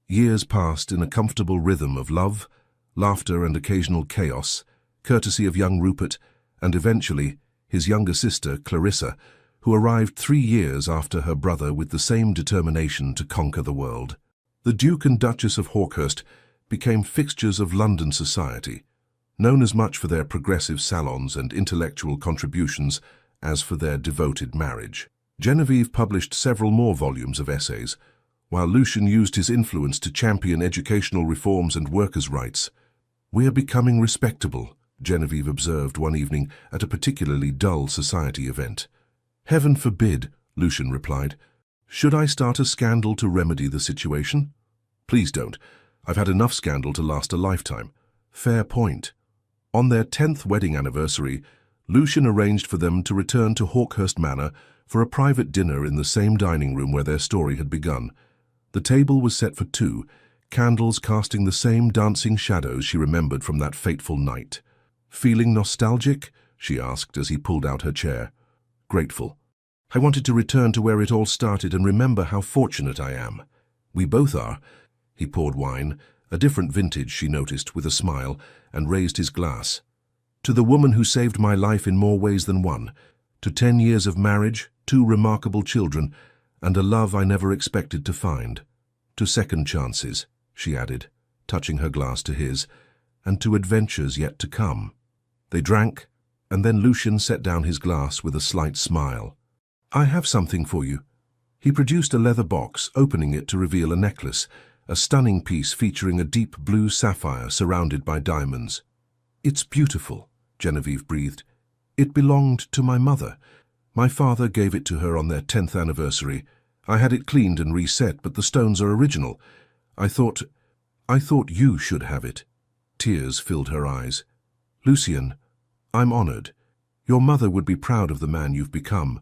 Years passed in a comfortable rhythm of love, laughter and occasional chaos, courtesy of young Rupert, and eventually his younger sister, Clarissa, who arrived 3 years after her brother with the same determination to conquer the world. The Duke and Duchess of Hawkhurst became fixtures of London society, known as much for their progressive salons and intellectual contributions as for their devoted marriage. Genevieve published several more volumes of essays, while Lucien used his influence to champion educational reforms and workers' rights. We're becoming respectable, Genevieve observed one evening at a particularly dull society event. Heaven forbid, Lucien replied. Should I start a scandal to remedy the situation? Please don't. I've had enough scandal to last a lifetime. Fair point. On their 10th wedding anniversary, Lucien arranged for them to return to Hawkhurst Manor for a private dinner in the same dining room where their story had begun. The table was set for 2, candles casting the same dancing shadows she remembered from that fateful night. Feeling nostalgic? She asked as he pulled out her chair. Grateful. I wanted to return to where it all started and remember how fortunate I am. We both are. He poured wine, a different vintage, she noticed, with a smile, and raised his glass. To the woman who saved my life in more ways than one. To 10 years of marriage, 2 remarkable children, and a love I never expected to find. To second chances, she added, touching her glass to his, and to adventures yet to come. They drank, and then Lucien set down his glass with a slight smile. I have something for you. He produced a leather box, opening it to reveal a necklace, a stunning piece featuring a deep blue sapphire surrounded by diamonds. It's beautiful, Genevieve breathed. It belonged to my mother. My father gave it to her on their 10th anniversary. I had it cleaned and reset, but the stones are original. I thought you should have it. Tears filled her eyes. Lucien, I'm honored. Your mother would be proud of the man you've become.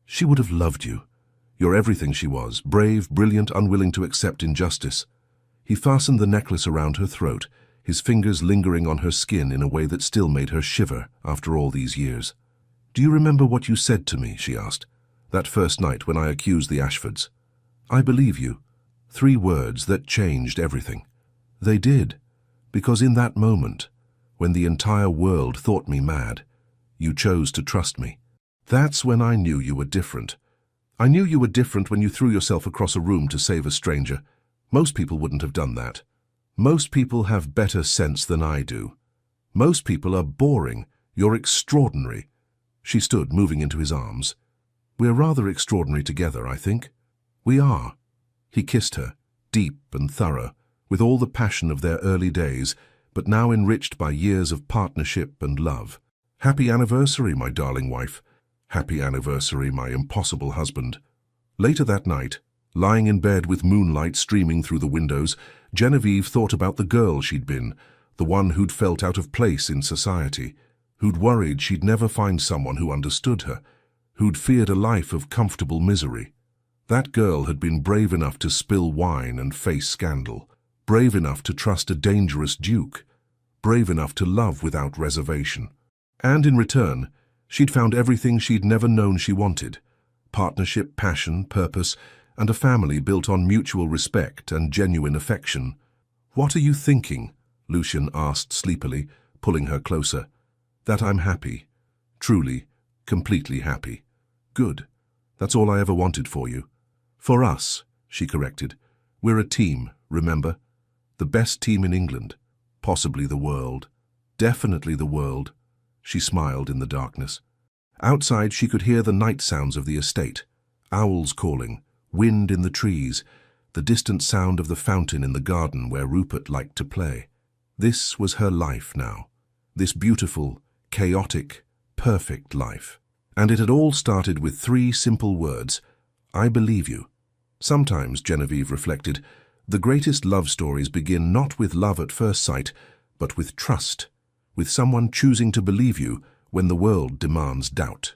She would have loved you. You're everything she was, brave, brilliant, unwilling to accept injustice. He fastened the necklace around her throat, his fingers lingering on her skin in a way that still made her shiver after all these years. Do you remember what you said to me, she asked, that first night when I accused the Ashfords? I believe you. 3 words that changed everything. They did, because in that moment, when the entire world thought me mad, you chose to trust me. That's when I knew you were different. I knew you were different when you threw yourself across a room to save a stranger. Most people wouldn't have done that. Most people have better sense than I do. Most people are boring. You're extraordinary. She stood, moving into his arms. We're rather extraordinary together, I think. We are. He kissed her, deep and thorough, with all the passion of their early days, but now enriched by years of partnership and love. Happy anniversary, my darling wife. Happy anniversary, my impossible husband. Later that night, lying in bed with moonlight streaming through the windows, Genevieve thought about the girl she'd been, the one who'd felt out of place in society, who'd worried she'd never find someone who understood her, who'd feared a life of comfortable misery. That girl had been brave enough to spill wine and face scandal, brave enough to trust a dangerous duke, brave enough to love without reservation. And in return, She'd found everything she'd never known she wanted: partnership, passion, purpose, and a family built on mutual respect and genuine affection. "What are you thinking?" Lucian asked sleepily, pulling her closer. "That I'm happy. Truly, completely happy." "Good. That's all I ever wanted for you." "For us," she corrected. "We're a team, remember? The best team in England. Possibly the world. Definitely the world." She smiled in the darkness. Outside, she could hear the night sounds of the estate: owls calling, wind in the trees, the distant sound of the fountain in the garden where Rupert liked to play. This was her life now. This beautiful, chaotic, perfect life. And it had all started with 3 simple words: "I believe you." Sometimes, Genevieve reflected, the greatest love stories begin not with love at first sight, but with trust, with someone choosing to believe you when the world demands doubt,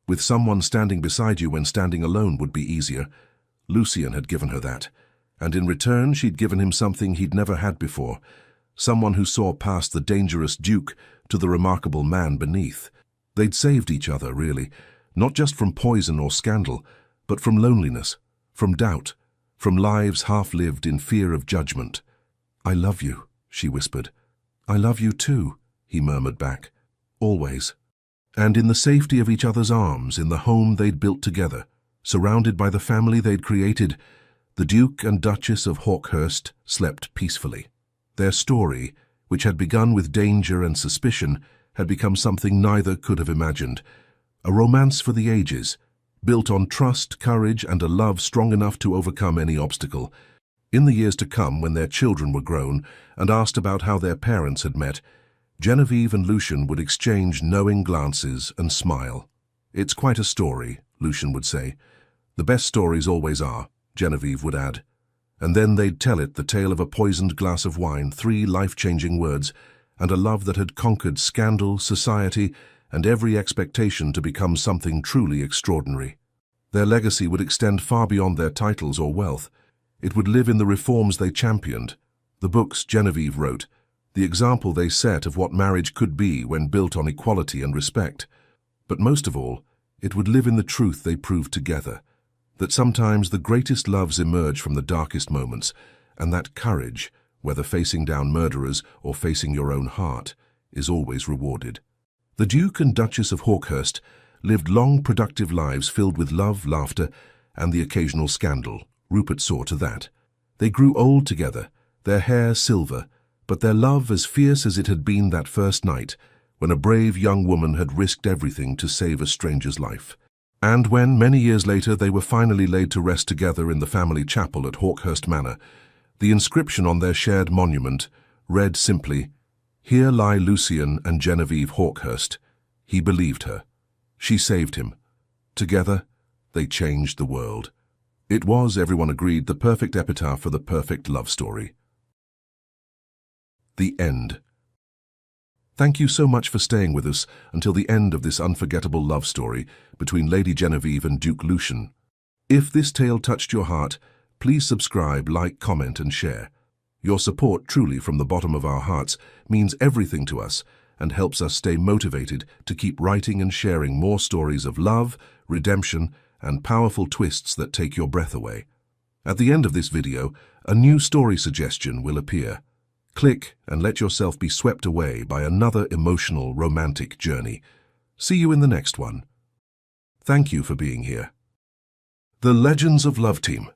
with someone standing beside you when standing alone would be easier. Lucian had given her that, and in return she'd given him something he'd never had before, someone who saw past the dangerous duke to the remarkable man beneath. They'd saved each other, really, not just from poison or scandal, but from loneliness, from doubt, from lives half-lived in fear of judgment. "I love you," she whispered. "I love you too," he murmured back. "Always." And in the safety of each other's arms, in the home they'd built together, surrounded by the family they'd created, the Duke and Duchess of Hawkhurst slept peacefully. Their story, which had begun with danger and suspicion, had become something neither could have imagined. A romance for the ages, built on trust, courage, and a love strong enough to overcome any obstacle. In the years to come, when their children were grown and asked about how their parents had met, Genevieve and Lucian would exchange knowing glances and smile. "It's quite a story," Lucian would say. "The best stories always are," Genevieve would add. And then they'd tell it, the tale of a poisoned glass of wine, 3 life-changing words, and a love that had conquered scandal, society, and every expectation to become something truly extraordinary. Their legacy would extend far beyond their titles or wealth. It would live in the reforms they championed, the books Genevieve wrote, the example they set of what marriage could be when built on equality and respect. But most of all, it would live in the truth they proved together, that sometimes the greatest loves emerge from the darkest moments, and that courage, whether facing down murderers or facing your own heart, is always rewarded. The Duke and Duchess of Hawkhurst lived long, productive lives filled with love, laughter, and the occasional scandal. Rupert saw to that. They grew old together, their hair silver, but their love as fierce as it had been that first night, when a brave young woman had risked everything to save a stranger's life. And when, many years later, they were finally laid to rest together in the family chapel at Hawkhurst Manor, the inscription on their shared monument read simply, "Here lie Lucian and Genevieve Hawkhurst. He believed her. She saved him. Together, they changed the world." It was, everyone agreed, the perfect epitaph for the perfect love story. The end. Thank you so much for staying with us until the end of this unforgettable love story between Lady Genevieve and Duke Lucian. If this tale touched your heart, please subscribe, like, comment, and share. Your support, truly from the bottom of our hearts, means everything to us and helps us stay motivated to keep writing and sharing more stories of love, redemption, and powerful twists that take your breath away. At the end of this video, a new story suggestion will appear. Click and let yourself be swept away by another emotional, romantic journey. See you in the next one. Thank you for being here. The Legends of Love Team.